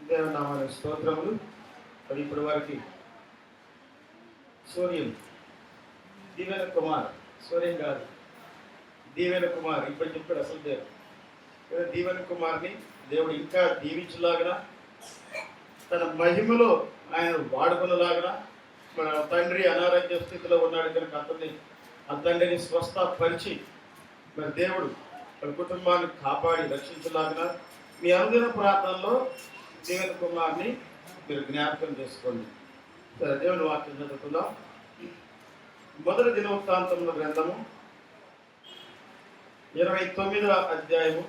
దేవునామానికి స్తోత్రములు. మరి ఇప్పటి వరకు సూర్యం దీవెన కుమార్, సూర్యం కాదు దీవెన కుమార్ ఇప్పుడు చెప్పాడు అసలు దీవెన కుమార్ని దేవుడు ఇంకా దీవించలాగా తన మహిమలో ఆయన వాడుకునేలాగా మన తండ్రి అనారోగ్య స్థితిలో ఉన్నాడు కనుక ఆ తండ్రిని స్వస్థపరిచి మరి దేవుడు మన కుటుంబాన్ని కాపాడి రక్షించలాగా మీ అనుదిన ప్రాంతంలో దీవెన కుమార్ని మీరు జ్ఞాపకం చేసుకోండి. సరే, దేవుని వాక్యం చదువుకుందాం. మొదటి దినవృత్తాంతముల గ్రంథము 29వ అధ్యాయము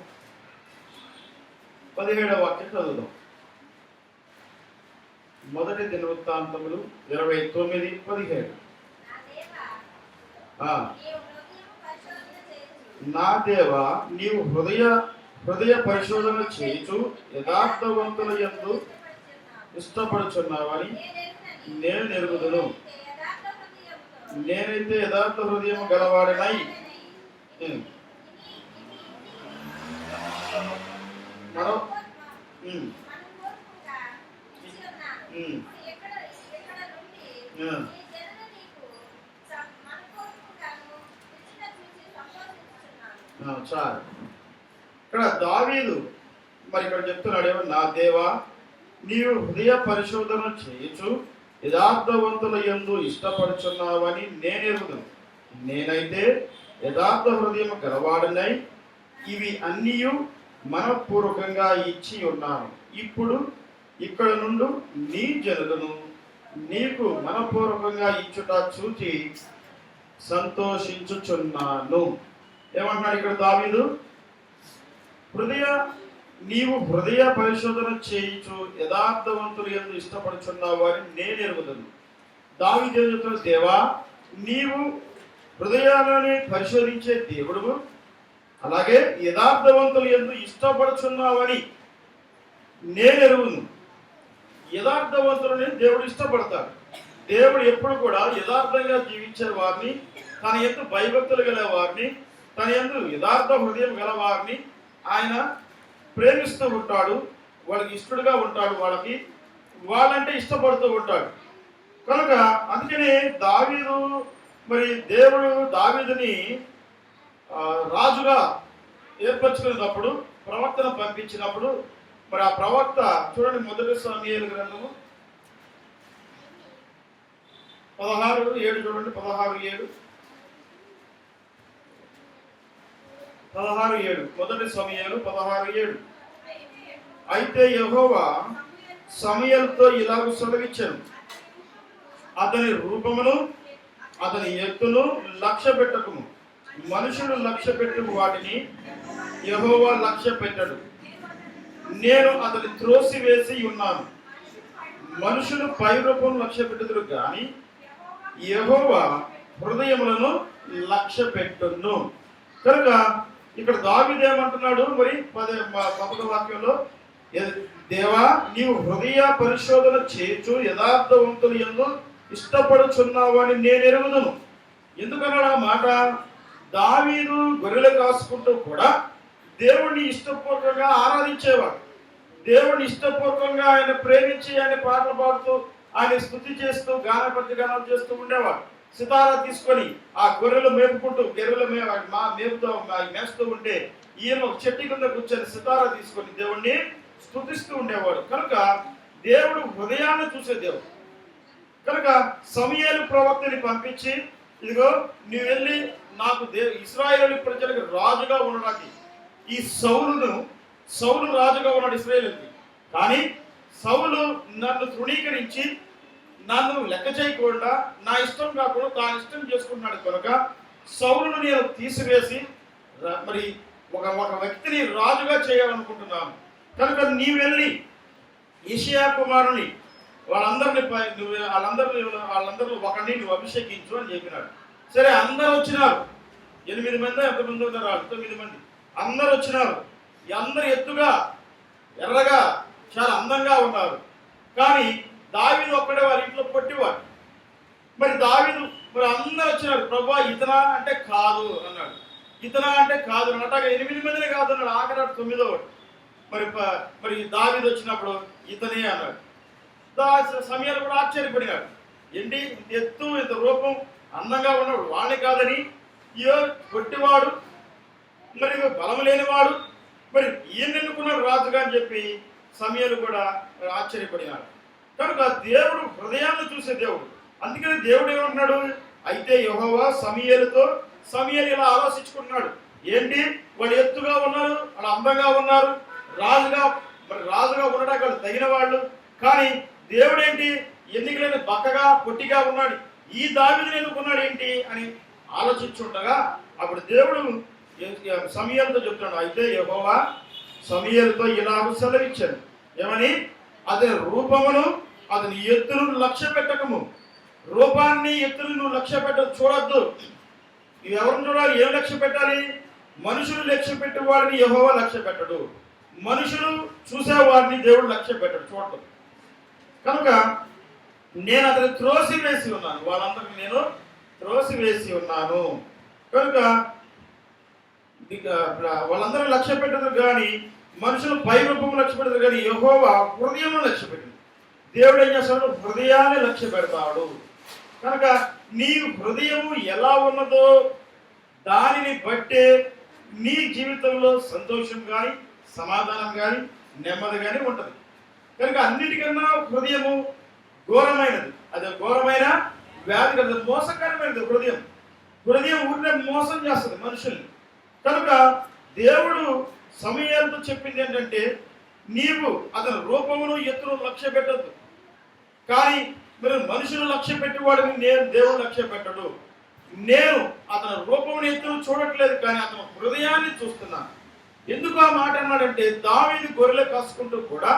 17వ వాక్యం చదువుదాం. మొదటి దినవృత్తాంతములు 29:17. నా దేవా, నీవు హృదయ పరిశోధన చేయుచు యథార్థవంతుల యందు ఇష్టపడుచున్నావని నేను ఎరుగుదును. నేనైతే యథార్థ హృదయం గలవాడినై చాలు. ఇక్కడ దావీదు మరి ఇక్కడ చెప్తున్నాడేమో, నా దేవా, నీవు హృదయ పరిశోధన చేయొచ్చు యథార్థవంతుల యందు ఇష్టపడుచున్నావని నేనెరుగుదును. నేనైతే యథార్థ హృదయం గలవాడనై ఇవి అన్నీ మనపూర్వకంగా ఇచ్చి ఉన్నాను. ఇప్పుడు ఇక్కడ నుండి నీ జనులను నీకు మనపూర్వకంగా ఇచ్చుట చూచి సంతోషించుచున్నాను. ఏమంటున్నాడు ఇక్కడ దావీదు? నీవు హృదయ పరిశోధన చేయించు యథార్థవంతులు యందు ఇష్టపడుచున్నావు అని నేను ఎరుగుదును. దావీదు చెబుతున్న, దేవా, నీవు హృదయాలని పరిశోధించే దేవుడు, అలాగే యథార్థవంతులు యందు ఇష్టపడుచున్నావని నేను ఎరుగును. యథార్థవంతులని దేవుడు ఇష్టపడతాడు. దేవుడు ఎప్పుడు కూడా యథార్థంగా జీవించే వారిని, తన యందు భయభక్తులు గల వారిని, తన యందు యథార్థ హృదయం గల వారిని ఆయన ప్రేమిస్తూ ఉంటాడు. వాళ్ళకి ఇష్టడుగా ఉంటాడు. వాళ్ళంటే ఇష్టపడుతూ ఉంటాడు. కనుక అందుకనే దావీదు మరి దేవుడు దావీదుని రాజుగా ఏర్పరచుకునేటప్పుడు ప్రవక్తను పంపించినప్పుడు మరి ఆ ప్రవక్త చూడండి, మొదటి సమూయేలు గ్రంథము 16:7 చూడండి. 16:7 మొదటి సమూయేలు 16:7. అయితే యెహోవా సమూయేలుతో ఇలాగ సెలవిచ్చెను, అతని రూపమును అతని ఎత్తును లక్ష్య పెట్టకుము. మనుషులు లక్ష్య పెట్టు వాటిని యెహోవా లక్ష్య పెట్టడు. నేను అతని త్రోసివేసి ఉన్నాను. మనుషులు పై రూపం లక్ష్య పెట్టుదురు కానీ యెహోవా హృదయములను లక్ష్య పెట్టును. కనుక ఇక్కడ దావీదు ఏమంటున్నాడు? మరి 10వ వాక్యంలో, దేవా, నీవు హృదయ పరిశోధన చేయుచు యథార్థవంతులు యందు ఇష్టపడుచున్నావు అని నేను ఎరుగుదును. ఎందుకన్నాడు ఆ మాట? దావీదు గొర్రెలు కాసుకుంటూ కూడా దేవుణ్ణి ఇష్టపూర్వకంగా ఆరాధించేవాడు. దేవుణ్ణి ఇష్టపూర్వకంగా ఆయన ప్రేమించి ఆయన పాటలు పాడుతూ ఆయన స్తుతి చేస్తూ గానాలు చేస్తూ ఉండేవాడు. సితారా తీసుకొని ఆ గొర్రెలు మేపుకుంటూ మేస్తూ ఉంటే ఈయన ఒక చెట్టు కింద కూర్చొని సితారా తీసుకొని దేవుణ్ణి స్తుతిస్తూ ఉండేవాడు. కనుక దేవుడు హృదయాన్ని చూసే దేవుడు. కనుక సమూయేలు ప్రవక్తని పంపించి, ఇదిగో నువ్వు వెళ్ళి నాకు ఇశ్రాయేలు ప్రజలకు రాజుగా ఉండడానికి, ఈ సౌలు రాజుగా ఉన్నాడు ఇశ్రాయేలుకి, కానీ సౌలు నన్ను తృణీకరించి నన్ను లెక్క చేయకుండా నా ఇష్టం కాకుండా తాను ఇష్టం చేసుకుంటున్నాడు. కనుక సౌలును నేను తీసివేసి మరి ఒక వ్యక్తిని రాజుగా చేయాలనుకుంటున్నాను. కనుక నీవు వెళ్ళి యెషయా కుమారుని వాళ్ళందరూ ఒకరిని నువ్వు అభిషేకించు అని చెప్పినాడు. సరే, అందరూ వచ్చినారు. 8 మంది ఎంతమంది ఉన్నారు? 9 మంది. అందరూ వచ్చినారు. అందరు ఎత్తుగా ఎర్రగా చాలా అందంగా ఉన్నారు. కానీ దావీదు ఒక్కడే వారి ఇంట్లో పొట్టివాడు. మరి దావీదు మరి అందరూ వచ్చినారు. ప్రభువా, ఇతనా అంటే కాదు అన్నాడు. ఇతనా అంటే కాదు అన్నట్టు 8 మందిని కాదు అన్నాడు. ఆఖరి 9వ. మరి మరి దావీదు వచ్చినప్పుడు ఇతనే అన్నాడు. సమయాలు కూడా ఆశ్చర్యపడినాడు. ఏంటి ఇంత ఎత్తు ఇంత రూపం అందంగా ఉన్నాడు, వాణ్ణి కాదని ఇయో కొట్టివాడు, మరి బలం లేనివాడు, మరి ఈయన ఎన్నుకున్నాడు రాజుగా అని చెప్పి సమయాలు కూడా ఆశ్చర్యపడినాడు. కనుక దేవుడు హృదయాన్ని చూసే దేవుడు. అందుకని దేవుడు ఏమంటున్నాడు, అయితే యెహోవా సమూయేలు ఇలా ఆలోచించుకుంటున్నాడు. ఏంటి వాళ్ళు ఎత్తుగా ఉన్నారు, వాళ్ళు అందంగా ఉన్నారు, రాజుగా ఉండడానికి వాళ్ళు తగిన వాళ్ళు, కానీ దేవుడు ఏంటి ఎన్నికలైన బక్కగా పొట్టిగా ఉన్నాడు, ఈ దావీదుని ఎన్నుకున్నాడు ఏంటి అని ఆలోచించుండగా అప్పుడు దేవుడు సమూయేలుతో చెప్తున్నాడు, అయితే యెహోవా సమూయేలుతో ఇలా సెలవిచ్చాడు. ఏమని? అతని రూపమును అతని ఎత్తును లక్ష్య పెట్టకము. రూపాన్ని ఎత్తును నువ్వు లక్ష్య చూడొద్దు. ఇవి ఎవరిని చూడాలి? ఏం లక్ష్య పెట్టాలి? మనుషులు లక్ష్య పెట్టి వాడిని యెహోవా లక్ష్య పెట్టడు. మనుషులు చూసేవాడిని దేవుడు లక్ష్య పెట్టడు, చూడదు. కనుక నేను అతను త్రోసివేసి ఉన్నాను, వాళ్ళందరికీ నేను త్రోసివేసి ఉన్నాను. కనుక వాళ్ళందరూ లక్ష్య పెట్టదు, కానీ మనుషులు పై రూపం లక్ష్య పెట్టదు, కానీ యెహోవా హృదయం లక్ష్య పెట్టింది. దేవుడు ఏం చేస్తాడు? హృదయాన్ని లక్ష్య పెడతాడు. కనుక నీ హృదయము ఎలా ఉన్నదో దానిని బట్టే నీ జీవితంలో సంతోషం కానీ, సమాధానం కానీ, నెమ్మది కానీ ఉంటుంది. కనుక అన్నిటికన్నా హృదయము ఘోరమైనది. అది ఘోరమైన వ్యాధి కదా, మోసకరమైనది హృదయం ఊరినే మోసం చేస్తుంది మనుషుల్ని. కనుక దేవుడు సమూయేలుతో చెప్పింది ఏంటంటే, నీవు అతని రూపమును ఎత్తును లక్ష్య పెట్టద్దు, కానీ మరి మనుషులు లక్ష్య పెట్టేవాడిని నేను దేవుడు లక్ష్య పెట్టడు. నేను అతని రూపమును ఎత్తును చూడట్లేదు, కానీ అతని హృదయాన్ని చూస్తున్నాను. ఎందుకు ఆ మాట అన్నాడంటే, దావీదు గొర్రెలు కాసుకుంటూ కూడా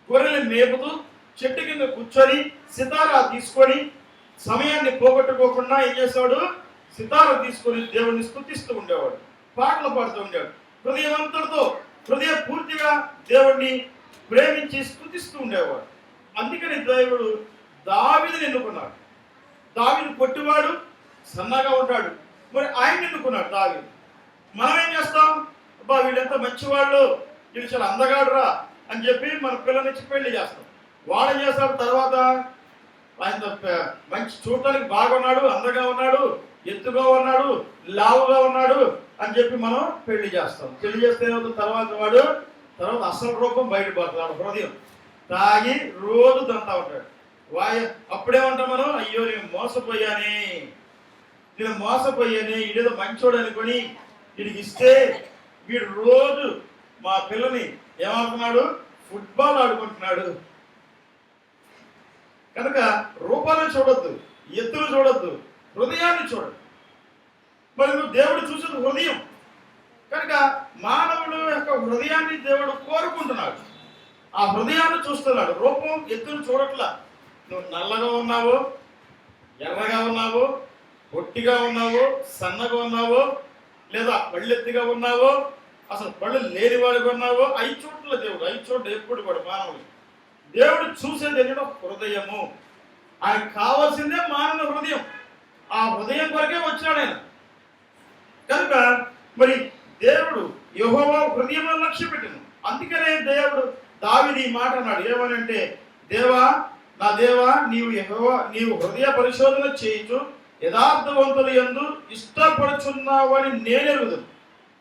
గొర్రెలు మేపుతూ చెట్టు కింద కూర్చొని సితారా తీసుకొని సమయాన్ని పోగొట్టుకోకుండా ఏం చేసేవాడు? సితారా తీసుకొని దేవుడిని స్తుతిస్తూ ఉండేవాడు, పాటలు పాడుతూ ఉండేవాడు. హృదయ పూర్తిగా దేవుడిని ప్రేమించి స్తుతిస్తూ ఉండేవాడు. అందుకని దేవుడు దావీదుని ఎన్నుకున్నాడు. దావీదు పొట్టివాడు, సన్నగా ఉంటాడు, మరి ఆయన ఎన్నుకున్నాడు దావీదు. మనం ఏం చేస్తాం? అబ్బా వీళ్ళెంత మంచివాళ్ళు, వీళ్ళు చాలా అందగాడురా అని చెప్పి మన పిల్లనిచ్చి పెళ్లి చేస్తాం. వాడు చేస్తాడు, తర్వాత ఆయన మంచి చూడటానికి బాగున్నాడు, అందగా ఉన్నాడు, ఎత్తుగా ఉన్నాడు, లావుగా ఉన్నాడు అని చెప్పి మనం పెళ్లి చేస్తాం. పెళ్లి చేస్తే తర్వాత అసలు రూపం బయటపడతాడు. హృదయం తాగి రోజు దంతా ఉంటాడు. అప్పుడేమంటాం మనం? అయ్యో నేను మోసపోయానే, వీడేదో మంచోడు అనుకొని వీడికి ఇస్తే వీడు రోజు మా పిల్లని ఏమనుకున్నాడు? ఫుట్బాల్ ఆడుకుంటున్నాడు. కనుక రూపాన్ని చూడొద్దు, ఎత్తులు చూడొద్దు, హృదయాన్ని చూడదు. మరి దేవుడు చూసేది హృదయం. కనుక మానవుడు యొక్క హృదయాన్ని దేవుడు కోరుకుంటున్నాడు, ఆ హృదయాన్ని చూస్తున్నాడు. రూపం ఎత్తులు చూడట్లా. నువ్వు నల్లగా ఉన్నావో, ఎర్రగా ఉన్నావో, పొట్టిగా ఉన్నావో, సన్నగా ఉన్నావో, లేదా పళ్ళెత్తిగా ఉన్నావో, అసలు పళ్ళు లేనివాడిగా ఉన్నావో, అవి చోట్ల దేవుడు, అవి చోట్ల ఎప్పుడు కూడా మానవుడు దేవుడు చూసేది ఏంటో హృదయము. ఆయనకు కావాల్సిందే మానవ హృదయం. ఆ హృదయం కొరకే వచ్చాడు ఆయన. కనుక మరి దేవుడు యెహోవా హృదయంలో లక్ష్య పెట్టింది. అందుకనే దేవుడు దావీదు ఈ మాట అన్నాడు. ఏమనంటే, నా దేవా నీవు హృదయ పరిశోధన చేయించు, యథార్థవంతుల యందు ఇష్టపడుచున్నావని నేనెరుగుదును.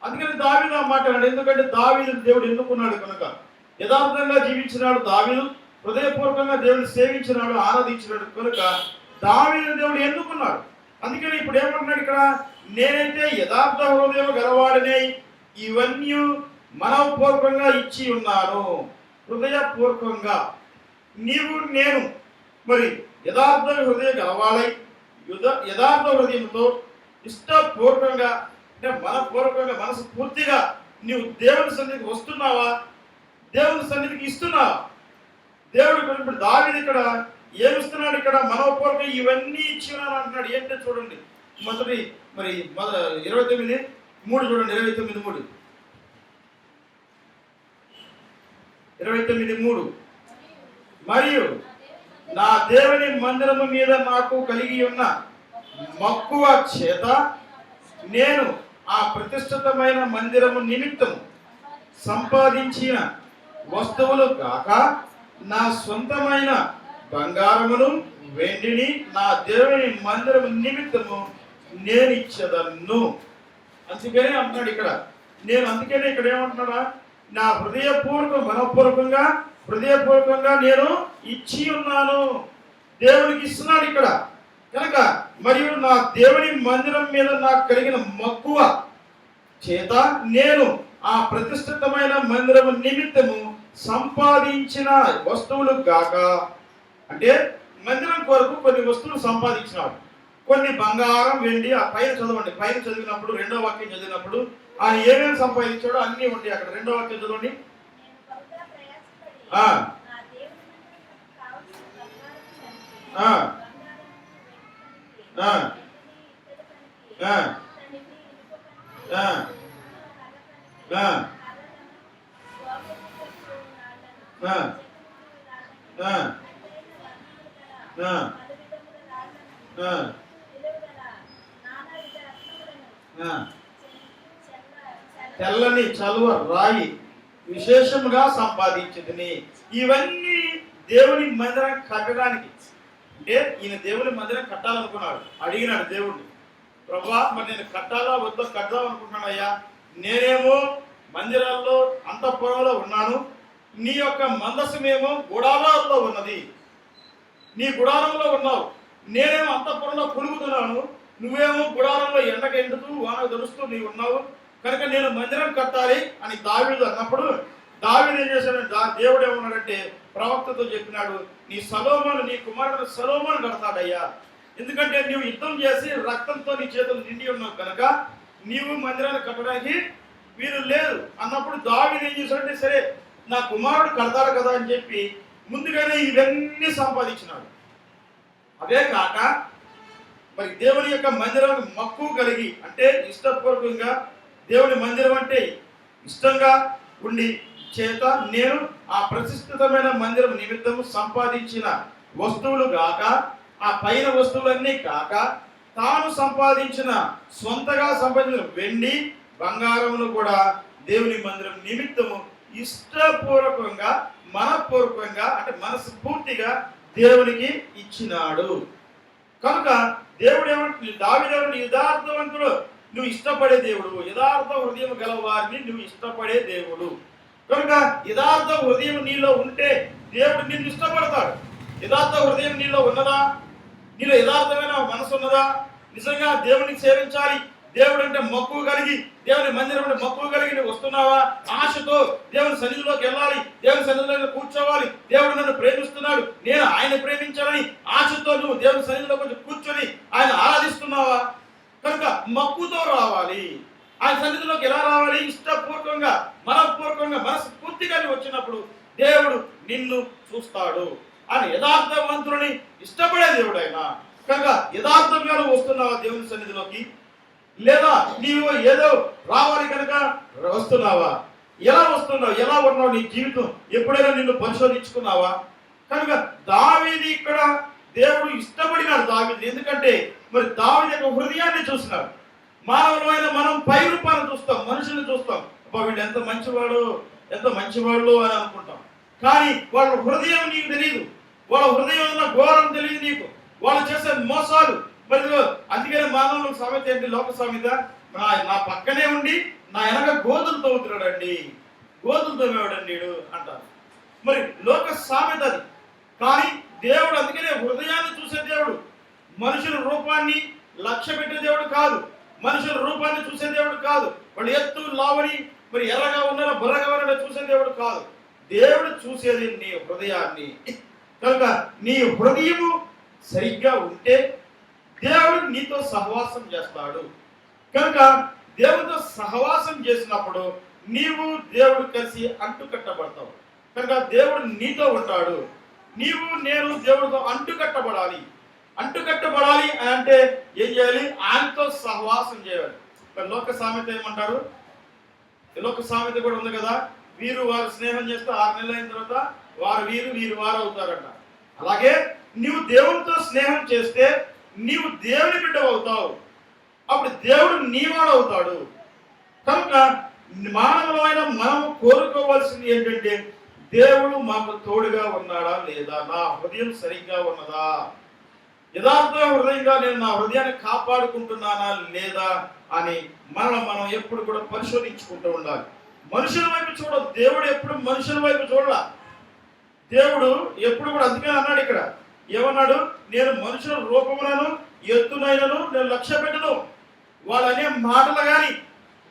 అందుకని దావీదు ఆ మాట అన్నాడు. ఎందుకంటే దావీదు దేవుడు ఎన్నుకున్నాడు కనుక. యథార్థంగా జీవించినాడు దావీదు, హృదయపూర్వకంగా దేవుడిని సేవించినాడు, ఆరాధించినాడు కనుక దావీదు దేవుడు ఎన్నుకున్నాడు. అందుకని ఇప్పుడు ఏమంటున్నాడు ఇక్కడ? నేనైతే యథార్థ హృదయం గలవాడినే ఇవన్నీ మనపూర్వకంగా ఇచ్చి ఉన్నాను. హృదయపూర్వకంగా నేను మరి యథార్థ హృదయం గలవాడై యథార్థ హృదయంతో ఇష్టపూర్వకంగా, అంటే మనపూర్వకంగా, మనసు పూర్తిగా నీవు దేవుని సన్నిధికి వస్తున్నావా, దేవుని సన్నిధికి ఇస్తున్నావా? దేవుడు ఇప్పుడు దావీదు ఇక్కడ ఏమిస్తున్నాడు? ఇక్కడ మనోపూర్వక ఇవన్నీ ఇచ్చి ఉన్నాను అంటున్నాడు. ఏంటో చూడండి, మొదటి 29:3 చూడండి. 29:3 మరియు నా దేవుని మందిరము మీద నాకు కలిగి ఉన్న మక్కువ చేత నేను ఆ ప్రతిష్ఠితమైన మందిరము నిమిత్తము సంపాదించిన వస్తువులు కాక నా సొంతమైన బంగారమును వెండిని నా దేవుని మందిరము నిమిత్తము నేను ఇచ్చదను. అందుకనే అంటున్నాడు ఇక్కడ. అందుకనే ఇక్కడ ఏమంటున్నాడా, నా హృదయపూర్వకంగా నేను ఇచ్చి ఉన్నాను. దేవునికి ఇస్తున్నాడు ఇక్కడ. కనుక మరియు నా దేవుని మందిరం మీద నాకు కలిగిన మక్కువ చేత నేను ఆ ప్రతిష్ఠితమైన మందిరము నిమిత్తము సంపాదించిన వస్తువులు గాక, అంటే మందిరం కొరకు కొన్ని వస్తువులు సంపాదించినాడు. కొన్ని బంగారం, వెండి. ఆ పైన చదవండి. పైన చదివినప్పుడు రెండో వాక్యం చదివినప్పుడు ఆయన ఏమేమి సంపాదించాడో అన్నీ ఉండి అక్కడ రెండో వాక్యం చదవండి. తెల్లని చలువ రాయి విశేషముగా సంపాదించింది. ఇవన్నీ దేవుని మందిరం కట్టడానికి. అంటే ఈయన దేవుని మందిరం కట్టాలనుకున్నాడు. అడిగినాడు దేవుణ్ణి, ప్రభువా మరి నేను కట్టాలా వద్దా, కడదాం అనుకుంటున్నాను అయ్యా. నేనేమో మందిరాల్లో అంతఃపురంలో ఉన్నాను, నీ యొక్క మందసమేమో గుడారాల్లో ఉన్నది. నీ గుడారంలో ఉన్నావు, నేనేమో అంతఃపురంలో పులుగుతున్నాను, నువ్వేమో గుడారంలో ఎండకు ఎండుతూ వాన ధరుస్తూ నీవు ఉన్నావు. కనుక నేను మందిరం కట్టాలి అని దావీదు అన్నప్పుడు దావీదు ఏం చేశాడు, దేవుడు ఏమన్నాడంటే ప్రవక్తతో చెప్పినాడు, నీ కుమారుడు సొలొమోను కడతాడయ్యా. ఎందుకంటే నీవు యుద్ధం చేసి రక్తంతో నీ చేతులు నిండి ఉన్నావు కనుక నీవు మందిరాన్ని కట్టడానికి వీలు లేదు అన్నప్పుడు దావీదు ఏం చేశాడంటే, సరే నా కుమారుడు కడతాడు కదా అని చెప్పి ముందుగానే ఇవన్నీ సంపాదించినాడు. అదే కాక మరి దేవుని యొక్క మందిరానికి మక్కువ కలిగి, అంటే ఇష్టపూర్వకంగా దేవుని మందిరం అంటే ఇష్టంగా ఉండి చేత నేను ఆ ప్రతిష్ఠితమైన మందిరం నిమిత్తము సంపాదించిన వస్తువులు గాక, ఆ పైన వస్తువులన్నీ కాక తాను సంపాదించిన సొంతగా సంపాదించిన వెండి బంగారమును కూడా దేవుని మందిరం నిమిత్తము ఇష్టపూర్వకంగా మనపూర్వకంగా అంటే మనసు పూర్తిగా దేవునికి ఇచ్చినాడు. కనుక దేవుడు ఏమంటుంది, దావీదు యథార్థవంతుడు, నువ్వు ఇష్టపడే దేవుడు, యథార్థ హృదయం గల వారిని నువ్వు ఇష్టపడే దేవుడు. కనుక యథార్థ హృదయం నీలో ఉంటే దేవుడు నిన్ను ఇష్టపడతాడు. యథార్థ హృదయం నీలో ఉన్నదా? నీలో యథార్థమైన మనసు ఉన్నదా? నిజంగా దేవుని సేవించాలి, దేవుడు అంటే మక్కువ కలిగి, దేవుని మందిరం అంటే మక్కువ కలిగి నువ్వు వస్తున్నావా? ఆశతో దేవుని సన్నిధిలోకి వెళ్ళాలి, దేవుని సన్నిధిలో కూర్చోవాలి, దేవుడు నన్ను ప్రేమిస్తున్నాడు, నేను ఆయన ప్రేమించాలని ఆశతో నువ్వు దేవుని సన్నిధిలో కొంచెం కూర్చొని ఆయన ఆరాధిస్తున్నావా? కనుక మక్కువతో రావాలి. ఆయన సన్నిధిలోకి ఎలా రావాలి? ఇష్టపూర్వకంగా మనపూర్వకంగా మనస్ఫూర్తిగా నువ్వు వచ్చినప్పుడు దేవుడు నిన్ను చూస్తాడు. ఆయన యథార్థవంతులని ఇష్టపడే దేవుడు ఆయన. కనుక యథార్థంగా నువ్వు వస్తున్నావా దేవుని సన్నిధిలోకి? లేదా నీవు ఏదో రావాలి కనుక వస్తున్నావా? ఎలా వస్తున్నావు? ఎలా ఉన్నావు? నీ జీవితం ఎప్పుడైనా నిన్ను పరిశోధించుకున్నావా? కనుక దావీదు ఇక్కడ దేవుడు ఇష్టపడినాడు దావీదు. ఎందుకంటే మరి దావీదు యొక్క హృదయాన్ని చూసినాడు. మానవులమైన మనం పై రూపాన్ని చూస్తాం, మనుషుల్ని చూస్తాం, అబ్బా వీళ్ళు ఎంత మంచివాళ్ళు అని అనుకుంటాం. కానీ వాళ్ళ హృదయం నీకు తెలియదు, వాళ్ళ హృదయం ఉన్న ఘోరం తెలియదు నీకు, వాళ్ళు చేసే మోసాలు. మరి అందుకనే మానవులకు సామెత ఏంటి? లోక సామెత, నా పక్కనే ఉండి నా వెనక గోధులు తవ్వుతున్నాడండి, గోధులు తవ్వేవాడండి అంటారు. మరి లోక సామెత అది. కానీ దేవుడు అందుకనే హృదయాన్ని చూసే దేవుడు. మనుషుల రూపాన్ని లక్ష్య పెట్టే దేవుడు కాదు, మనుషుల రూపాన్ని చూసే దేవుడు కాదు, వాళ్ళు ఎత్తు లావని మరి ఎర్రగా ఉన్నారా బుర్రగా ఉన్నారా చూసే దేవుడు కాదు. దేవుడు చూసేది నీ హృదయాన్ని. కనుక నీ హృదయము సరిగ్గా ఉంటే దేవుడు నీతో సహవాసం చేస్తాడు. కనుక దేవుడితో సహవాసం చేసినప్పుడు నీవు దేవుడు కలిసి అంటుకట్టబడతావు. కనుక దేవుడు నీతో ఉంటాడు. నీవు నేను దేవుడితో అంటుకట్టబడాలి. అంటుకట్టబడాలి అని అంటే ఏం చేయాలి? ఆయనతో సహవాసం చేయాలి. లోక సామెత ఏమంటారు? లోక సామెత కూడా ఉంది కదా, వీరు వారు స్నేహం చేస్తే 6 నెలలు అయిన తర్వాత వారు వీరు వారు అవుతారంట. అలాగే నీవు దేవునితో స్నేహం చేస్తే నీవు దేవుని బిడ్డ అవుతావు. అప్పుడు దేవుడు నీవాడు అవుతాడు. కనుక మానవులమైన మనం కోరుకోవాల్సింది ఏంటంటే, దేవుడు మాకు తోడుగా ఉన్నాడా లేదా, నా హృదయం సరిగ్గా ఉన్నదా, యథార్థ హృదయంగా నేను నా హృదయాన్ని కాపాడుకుంటున్నానా లేదా అని మనం ఎప్పుడు కూడా పరిశోధించుకుంటూ ఉండాలి. మనుషుల వైపు చూడదు. దేవుడు ఎప్పుడు మనుషుల వైపు చూడాల. దేవుడు ఎప్పుడు కూడా అందుకే అన్నాడు ఇక్కడ, ఏమన్నాడు, నేను మనుషుల రూపములను ఎత్తునైనను నేను లక్ష్య పెట్టను. వాళ్ళు అనే మాటలు కానీ,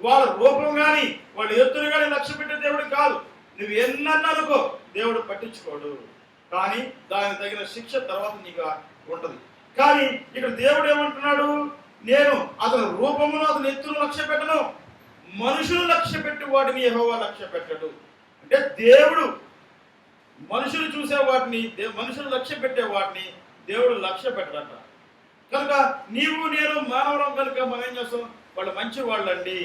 వాళ్ళ రూపం కానీ, వాళ్ళ ఎత్తును కానీ లక్ష్య పెట్టే దేవుడు కాదు. నువ్వు ఎన్నన్నా అనుకో, దేవుడు పట్టించుకోడు. కానీ దానికి తగిన శిక్ష తర్వాత నీకు ఉంటది. కానీ ఇక్కడ దేవుడు ఏమంటున్నాడు, నేను అతని రూపమును అతని ఎత్తును లక్ష్య పెట్టను, మనుషులు లక్ష్య పెట్టి వాటిని యెహోవా లక్ష్య పెట్టడు. అంటే దేవుడు మనుషులు చూసే వాటిని, మనుషులు లక్ష్య పెట్టే వాటిని దేవుడు లక్ష్య పెట్టడట. కనుక నీవు నేను మానవరం కనుక మనం ఏం చేస్తాం, వాళ్ళు మంచి వాళ్ళండి,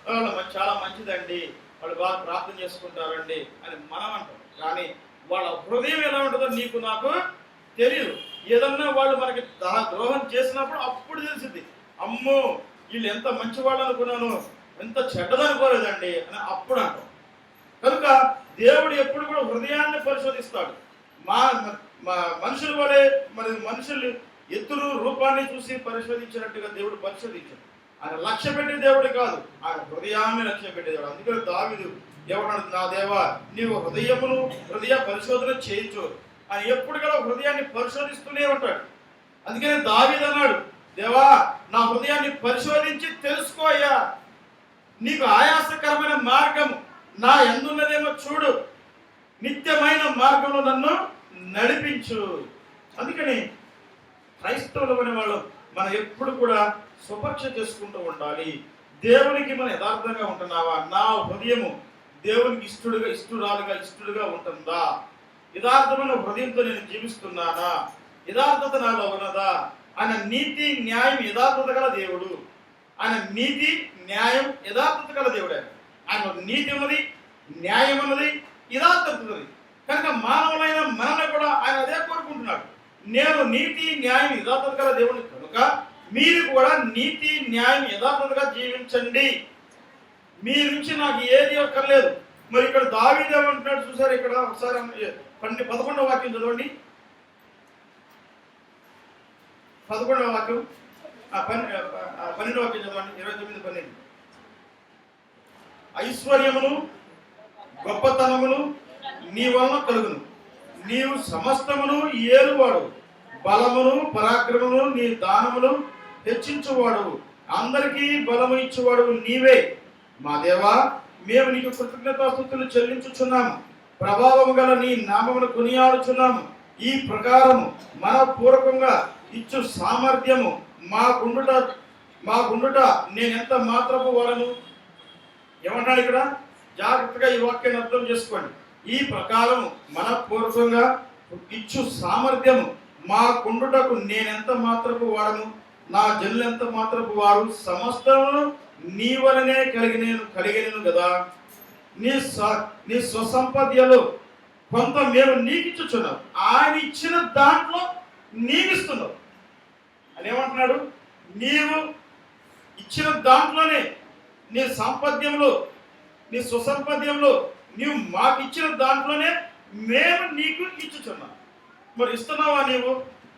వాళ్ళు చాలా మంచిదండి, వాళ్ళు బాగా ప్రార్థన చేసుకుంటారండి అని మనం అంటాం. కానీ వాళ్ళ హృదయం ఎలా ఉంటుందో నీకు నాకు తెలియదు. ఏదన్నా వాళ్ళు మనకి ద్రోహం చేసినప్పుడు అప్పుడు తెలిసింది, అమ్మో వీళ్ళు ఎంత మంచి వాళ్ళు అనుకున్నాను, ఎంత చెడ్డదనుకోలేదండి అని అప్పుడు అంటాం. కనుక దేవుడు ఎప్పుడు కూడా హృదయాన్ని పరిశోధిస్తాడు. మనుషుల వలె మరి మనుషులు ఎత్తును రూపాన్ని చూసి పరిశోధించినట్టుగా దేవుడు పరిశోధించాడు. ఆయన లక్ష్య పెట్టే దేవుడు కాదు, ఆయన హృదయాన్ని లక్ష్య పెట్టే దేవుడు. అందుకని దావీదు ఏమన్నాడు, నా దేవా నీవు హృదయ పరిశోధన చేయించు అని ఎప్పుడు కూడా హృదయాన్ని పరిశోధిస్తూనే ఉంటాడు. అందుకని దావీదు అన్నాడు, దేవా నా హృదయాన్ని పరిశోధించి తెలుసుకోయ్యా, నీకు ఆయాసకరమైన మార్గం నా ఎందున్నదేమో చూడు, నిత్యమైన మార్గంలో నన్ను నడిపించు. అందుకని క్రైస్తవులు అనే వాళ్ళు మనం ఎప్పుడు కూడా స్వపక్ష చేసుకుంటూ ఉండాలి. దేవునికి మనం యథార్థంగా ఉంటున్నావా, నా హృదయము దేవునికి ఇష్టడుగా ఉంటుందా, యథార్థమైన హృదయంతో నేను జీవిస్తున్నానా, యథార్థత నాలో ఉన్నదా. ఆయన నీతి న్యాయం యథార్థత గల దేవుడు. ఆయన నీతి న్యాయం యథార్థత గల దేవుడు. ఆయన నీతి ఉన్నది, న్యాయం ఉన్నది, యథార్థత ఉన్నది. కనుక మానవులైన మనల్ని కూడా ఆయన అదే కోరుకుంటున్నాడు. నేను నీతి న్యాయం యథార్థత గల దేవుడిని కనుక మీరు కూడా నీతి న్యాయం యథార్థతగా జీవించండి, మీ నుంచి నాకు ఏది అక్కర్లేదు. మరి ఇక్కడ దావీదు ఏమంటున్నాడు చూసారు, ఇక్కడ ఒకసారి 11వ వాక్యం చదవండి. 11వ వాక్యం 12వ వాక్యం చదవండి. 29:12. ఐశ్వర్యమును గొప్పతనమును నీ వలన కలుగును, నీవు సమస్తమును ఏలువాడు, బలమును పరాక్రమమును నీ దానములు హెచ్చించువాడు, అందరికీ బలము ఇచ్చేవాడు నీవే. మా దేవా మేము నీకు కృతజ్ఞతాస్తుతులు చెల్లించుచున్నాము, ప్రభావము గల నీ నామమును కొనియాడుచున్నాము. ఈ ప్రకారము మన పూర్వకంగా ఇచ్చు సామర్థ్యము మాకుండుట నేనెంత మాత్రపు వాడను. ఏమన్నాడు ఇక్కడ, జాగ్రత్తగా ఈ వాక్యాన్ని అర్థం చేసుకోండి. ఈ ప్రకారము మన పూర్వకంగా ఇచ్చు సామర్థ్యము మాకుండుటకు నేనెంత మాత్రపు వాడను, నా జనులు ఎంత మాత్రపు వారు, సమస్తమును నీ వలనే కలిగినను కదా. నీ స్వసంపదలో కొంత మేము నీకు ఇచ్చుచున్నావు, ఆయన ఇచ్చిన దాంట్లో నీవిస్తున్నావు అని ఏమంటున్నాడు. నీవు ఇచ్చిన దాంట్లోనే, నీ సంపద్యంలో, నీ స్వసంపద్యంలో నీవు మాకు ఇచ్చిన దాంట్లోనే మేము నీకు ఇచ్చుచున్నాం. మరి ఇస్తున్నావా నీవు?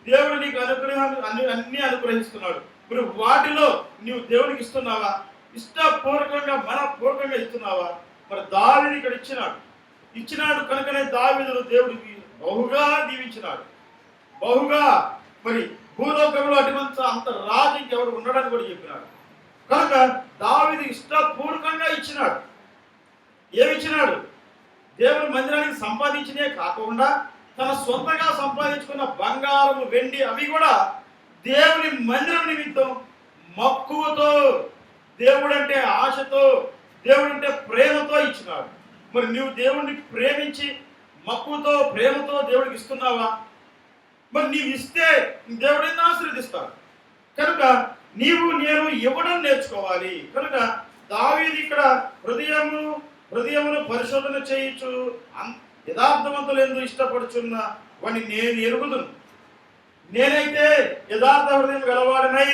దేవుడు నీకు అన్ని అనుగ్రహిస్తున్నాడు. మరి వాటిలో నీవు దేవుడికి ఇస్తున్నావా? ఇష్టపూర్వకంగా మనపూర్వకంగా ఇస్తున్నావా? మరి దావీదు ఇక్కడ ఇచ్చినాడు కనుకనే దావీదును దేవుడికి బహుగా దీవించినాడు. బహుగా మరి భూలోకంలో అటువంటి అంత రాజు ఇంకెవరు ఉండడానికి కూడా చెప్పినాడు. కనుక దావీదు ఇష్టపూర్వకంగా ఇచ్చినాడు. ఏమిచ్చినాడు? దేవుని మందిరానికి సంపాదించినే కాకుండా తన సొంతంగా సంపాదించుకున్న బంగారము వెండి అవి కూడా దేవుని మందిరం నిమిత్తం మక్కువతో, దేవుడంటే ఆశతో, దేవుడంటే ప్రేమతో ఇచ్చినాడు. మరి నువ్వు దేవుడిని ప్రేమించి మక్కువతో ప్రేమతో దేవుడికి ఇస్తున్నావా? మరి నీవు ఇస్తే దేవుడిని ఆశీర్వదిస్తాడు. కనుక నీవు నేను ఇవ్వడం నేర్చుకోవాలి. కనుక దావీదు ఇక్కడ హృదయమును పరిశోధన చేయించు, యథార్థవంతులు ఎందుకు ఇష్టపడుచున్న వాడిని నేను ఎరుగుదును. నేనైతే యథార్థ హృదయం గలవాడనై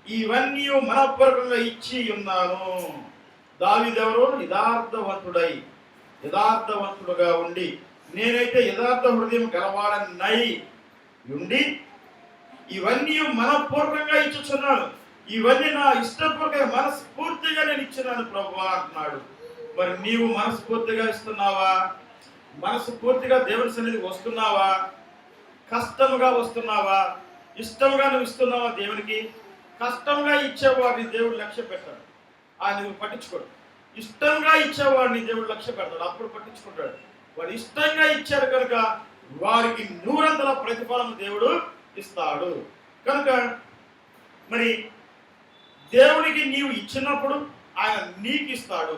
ఇవన్నీ మనపూర్వకంగా ఇచ్చి ఉన్నాను. దావీదు ఎవరు? యథార్థవంతుడుగా ఉండి, నేనైతే యథార్థ హృదయం గలవాడనై ఉండి ఇవన్నీ మనపూర్వకంగా ఇచ్చుచున్నాను, ఇవన్నీ నా ఇష్టపూర్వకంగా మనస్ఫూర్తిగా నేను ఇచ్చినాను ప్రభువా అంటున్నాడు. మరి నీవు మనస్ఫూర్తిగా ఇస్తున్నావా? మనస్ఫూర్తిగా దేవుని సన్నిధికి వస్తున్నావా? కష్టముగా వస్తున్నావా? ఇష్టంగా నువ్వు ఇస్తున్నావా దేవునికి? కష్టంగా ఇచ్చేవాడిని దేవుడు లక్ష్య పెట్టాడు, ఆయన నువ్వు పట్టించుకోడు. ఇష్టంగా ఇచ్చేవాడిని దేవుడు లక్ష్య పెడతాడు, అప్పుడు పట్టించుకుంటాడు. వాడు ఇష్టంగా ఇచ్చారు కనుక వారికి 100 ప్రతిఫలం దేవుడు ఇస్తాడు. కనుక మరి దేవునికి నీవు ఇచ్చినప్పుడు ఆయన నీకు ఇస్తాడు.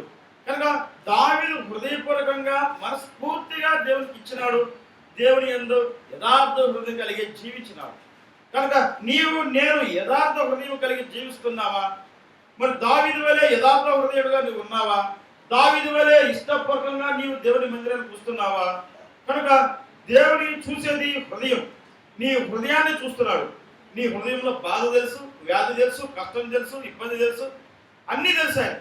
కనుక దావీదు హృదయపూర్వకంగా మనస్ఫూర్తిగా దేవునికి ఇచ్చినాడు, దేవుని యందు యథార్థ హృదయం కలిగి జీవించినాడు. కనుక నీవు నేను యథార్థ హృదయం కలిగి జీవిస్తున్నావా? మరి దావీదు వలె యథార్థ హృదయుడుగా నువ్వు ఉన్నావా? దావీదు వలె ఇష్టపూర్వకంగా నీవు దేవుని మందిరానికి వస్తున్నావా? కనుక దేవుని చూసేది హృదయం. నీ హృదయాన్ని చూస్తున్నాడు. నీ హృదయంలో బాధ తెలుసు, వ్యాధి తెలుసు, కష్టం తెలుసు, ఇబ్బంది తెలుసు, అన్నీ తెలుసాయి.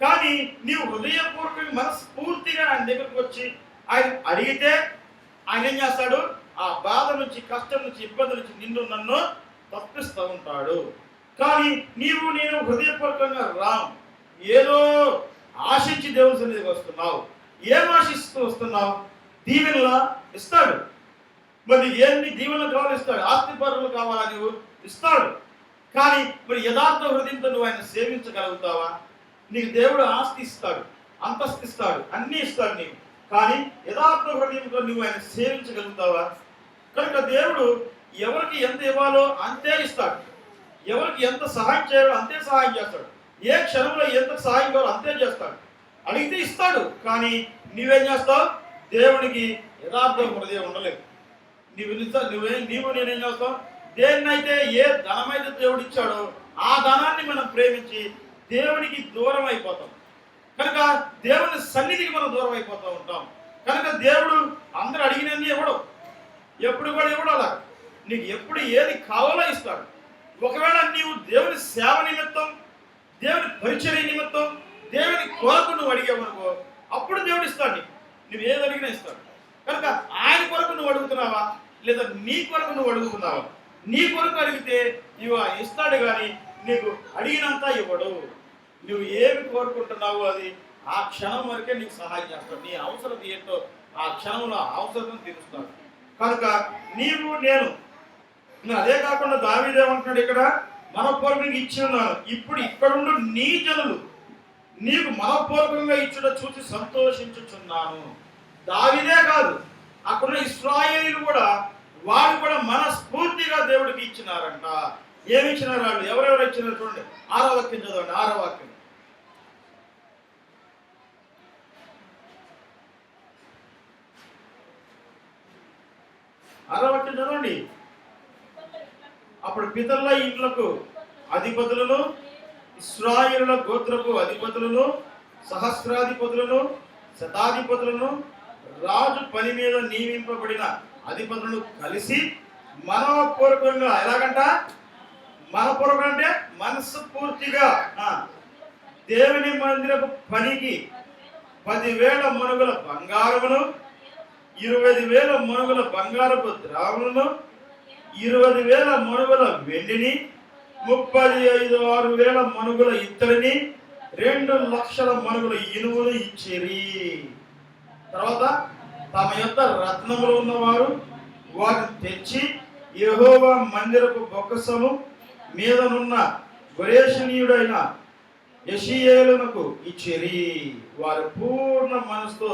కానీ నీవు హృదయపూర్వకంగా మనస్ఫూర్తిగా ఆయన దగ్గరకు వచ్చి ఆయన అడిగితే ఆయన ఏం చేస్తాడు? ఆ బాధ నుంచి, కష్టం నుంచి, ఇబ్బంది నుంచి నిన్ను నన్ను తప్పిస్తూ ఉంటాడు. కానీ నీవు నేను హృదయపూర్వకంగా ఏదో ఆశించి దేవుని సన్నిధికి వస్తున్నావు. ఏం ఆశిస్తూ వస్తున్నావు? దీవెనలా ఇస్తాడు. మరి ఎన్ని దీవెనలు కావాలి ఇస్తాడు. ఆస్తిపరులు కావాలా నువ్వు ఇస్తాడు. కానీ మరి యథార్థ హృదయంతో నువ్వు ఆయన సేవించగలుగుతావా? నీకు దేవుడు ఆస్తి ఇస్తాడు, అంతస్తు ఇస్తాడు, అన్నీ ఇస్తాడు నీకు. కానీ యథార్థ హృదయంతో నువ్వు ఆయన సేవించగలుగుతావా? కనుక దేవుడు ఎవరికి ఎంత ఇవ్వాలో అంతే ఇస్తాడు, ఎవరికి ఎంత సహాయం చేయాలో అంతే సహాయం చేస్తాడు, ఏ క్షణంలో ఎంత సహాయం కావాలో అంతే చేస్తాడు. అడిగితే ఇస్తాడు. కానీ నువ్వేం చేస్తావు? దేవునికి యథార్థ హృదయం ఉండలేదు. నీవు నేనేం చేస్తావు? దేన్నైతే ఏ ధనమైతే దేవుడు ఇచ్చాడో ఆ ధనాన్ని మనం ప్రేమించి దేవునికి దూరం అయిపోతాం. కనుక దేవుని సన్నిధికి మనం దూరం అయిపోతూ ఉంటాం. కనుక దేవుడు అందరూ అడిగినన్ని ఇవ్వడు, ఎప్పుడు కూడా ఇవ్వడు. అలా నీకు ఎప్పుడు ఏది కావాలో ఇస్తాడు. ఒకవేళ నీవు దేవుని సేవ నిమిత్తం, దేవుని పరిచర్య నిమిత్తం, దేవుని కొరకు నువ్వు అడిగావనుకో, అప్పుడు దేవుడు ఇస్తాడు నీకు. నువ్వు ఏది అడిగినా ఇస్తాడు. కనుక ఆయన కొరకు నువ్వు అడుగుతున్నావా, లేదా నీ కొరకు నువ్వు అడుగుతున్నావా? నీ కొరకు అడిగితే ఇస్తాడు, కానీ నీకు అడిగినంత ఇవ్వడు. నువ్వు ఏమి కోరుకుంటున్నావు అది ఆ క్షణం వరకే నీకు సహాయం చేస్తాడు. నీ అవసరం ఏంటో ఆ క్షణంలో అవసరం తీరుస్తాడు. కనుక నీవు నేను అదే కాకుండా దావీదు ఏమంటున్నాడు ఇక్కడ? మనపూర్వకంగా ఇచ్చి ఉన్నాను, ఇప్పుడు ఇక్కడుండు నీ జనులు నీకు మనపూర్వకంగా ఇచ్చుట చూసి సంతోషించుచున్నాను. దావీదే కాదు, అక్కడున్న ఇశ్రాయేలీయులు కూడా, వారు కూడా మనస్ఫూర్తిగా దేవుడికి ఇచ్చినారంట. ఏమి ఇచ్చినారు వాళ్ళు? ఎవరెవరు ఇచ్చినారు చూడండి. 6వ వాక్యం చదవండి. 6వ వాక్యం. 6వ వాక్యం చదవండి. అప్పుడు పితరుల ఇండ్లకు అధిపతులను, ఇశ్రాయేలుల గోత్రపు అధిపతులను, సహస్రాధిపతులను, శతాధిపతులను, రాజు పని మీద నియమింపబడిన అధిపతులను కలిసి మనపూర్వకంగా, ఎలాగంట? మనపూర్వకంగా అంటే మనస్సు పూర్తిగా దేవుని మందిరపు పనికి 10,000 మణుగుల బంగారమును, 20,000 మణుగుల బంగారపు ద్రావణులను, 20,000 మణుగుల వెండిని, 35,000 మణుగుల ఇత్తడిని, 2 లక్షల మణుగుల ఇనుమును ఇచ్చిరి. తర్వాత తమ యొక్క రత్నములు ఉన్నవారు వాటిని తెచ్చి యెహోవా మందిరపు బొక్కసము మీదనున్న గొరేషనీయుడైన యెషీయేలునకు ఇచ్చిరి. వారు పూర్ణ మనసుతో